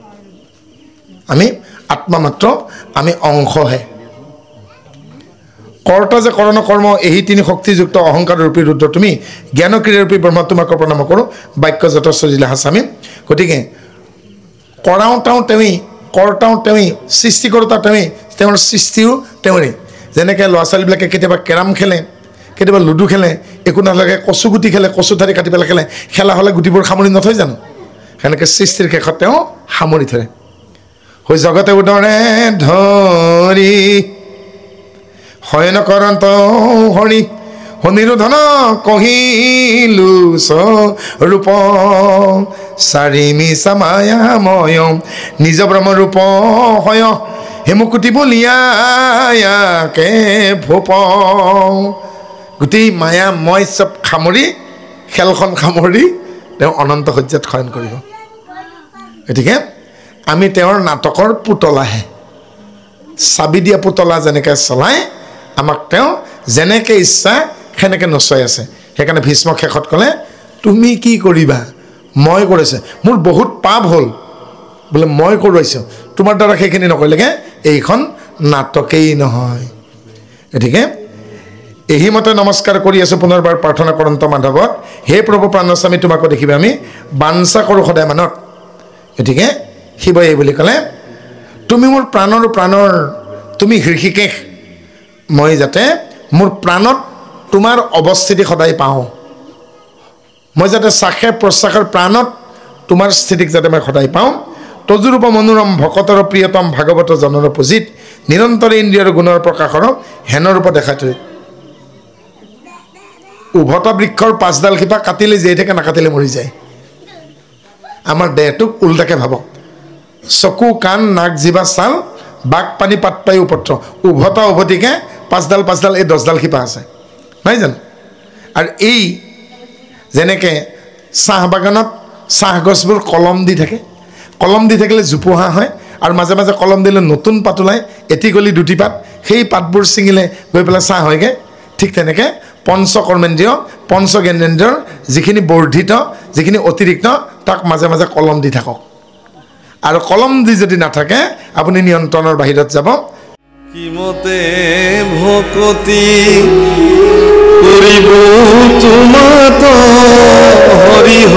আমি আত্মা মাত্ৰ, আমি অংশহে। কৰ্তা যে কৰণ কৰ্ম এই তিনি শক্তিযুক্ত অহংকাৰ ৰূপী ৰুদ্ৰ তুমি, জ্ঞানক্ৰিয়া ৰূপী ব্ৰহ্ম তোমাক প্ৰণাম কৰোঁ, বাক্য যথেষ্ট জিলা হাস্বামী। গতিকে কৰাওঁতাও তেৱেই, কৰ্তাও তেৱেই, সৃষ্টিকৰ্তা তেৱেই, তেওঁৰ সৃষ্টিও তেওঁৰেই। যেনেকৈ ল'ৰা ছোৱালীবিলাকে কেতিয়াবা কেৰাম খেলে, কেতিয়াবা লুডু খেলে, একো নালাগে কচু গুটি খেলে, কচু ঠাৰি কাটি পেলাই খেলে, খেলা হ'লে গুটিবোৰ সামৰি নথয় জানো? সেনেকৈ সৃষ্টিৰ শেষত তেওঁ সামৰি থয়। হৈ জগতে উদৰে ধৰি শয়ন কৰন্ত হৰি শনিৰোধন কহিলো স্বৰূপ চাৰিমি চামায়াময় নিজ ব্ৰহ্মৰূপ হয় হেমুকুটি বলিয়াকে ভূপ গোটেই মায়া মই চব সামৰি খেলখন সামৰি তেওঁ অনন্ত সজ্জাত শয়ন কৰিব গতিকে আমি তেওঁৰ নাটকৰ পুতলাহে চাবি দিয়া পুতলা যেনেকৈ চলায় আমাক তেওঁ যেনেকৈ ইচ্ছা সেনেকৈ নচুৱাই আছে সেইকাৰণে ভীষ্মক শেষত ক'লে তুমি কি কৰিবা মই কৰিছে মোৰ বহুত পাপ হ'ল বোলে মই কৰোৱাইছোঁ তোমাৰ দ্বাৰা সেইখিনি নকৰিলেগৈ এইখন নাটকেই নহয় গতিকে এহিমতে নমস্কাৰ কৰি আছোঁ পুনৰবাৰ প্ৰাৰ্থনা কৰন্ত মাধৱত হে প্ৰভু প্ৰাণস্বামী তোমাকো দেখিবা আমি বাঞ্ছা কৰোঁ সদায় মানত গতিকে শিৱই এই বুলি ক'লে তুমি মোৰ প্ৰাণৰ তুমি হৃষিকেশ মই যাতে মোৰ প্ৰাণত তোমাৰ অৱস্থিতি সদায় পাওঁ মই যাতে চাখে প্ৰশ্বাসৰ প্ৰাণত তোমাৰ স্থিতিক যাতে মই সদায় পাওঁ তজুৰূপ মনোৰম ভকতৰ প্ৰিয়তম ভাগৱত জনৰ পুজিত নিৰন্তৰে ইন্দ্ৰিয়ৰ গুণৰ প্ৰকাশৰ হেনৰূপ দেখাই থৈ উভতা বৃক্ষৰ 5ডাল শিপা কাটিলে জীয়াই থাকে নাকাটিলে মৰি যায় আমাৰ দেহটোক উল্টাকে ভাবক চকু কাণ নাক জিভা ছাল বাক পানী পাত পাই উপত্ৰ উভতা উভতিকে 5ডাল এই 10ডাল শিপা আছে নহয় জানো আৰু এই যেনেকৈ চাহ বাগানত চাহ গছবোৰ কলম দি থাকে কলম দি থাকিলে জোপোহা হয় আৰু মাজে মাজে কলম দিলে নতুন পাত ওলায় এটি গলি দুটি পাত সেই পাতবোৰ ছিঙিলে গৈ পেলাই চাহ হয়গৈ ঠিক তেনেকৈ পঞ্চকৰ্মেন্দ্ৰিয় পঞ্চজ্ঞানেন্দ্ৰিয়ৰ যিখিনি বৰ্ধিত যিখিনি অতিৰিক্ত তাক মাজে মাজে কলম দি থাকক আৰু কলম দি যদি নাথাকে আপুনি নিয়ন্ত্ৰণৰ বাহিৰত যাব কিমতে ভকতি কৰিব তোমাত হৰিহ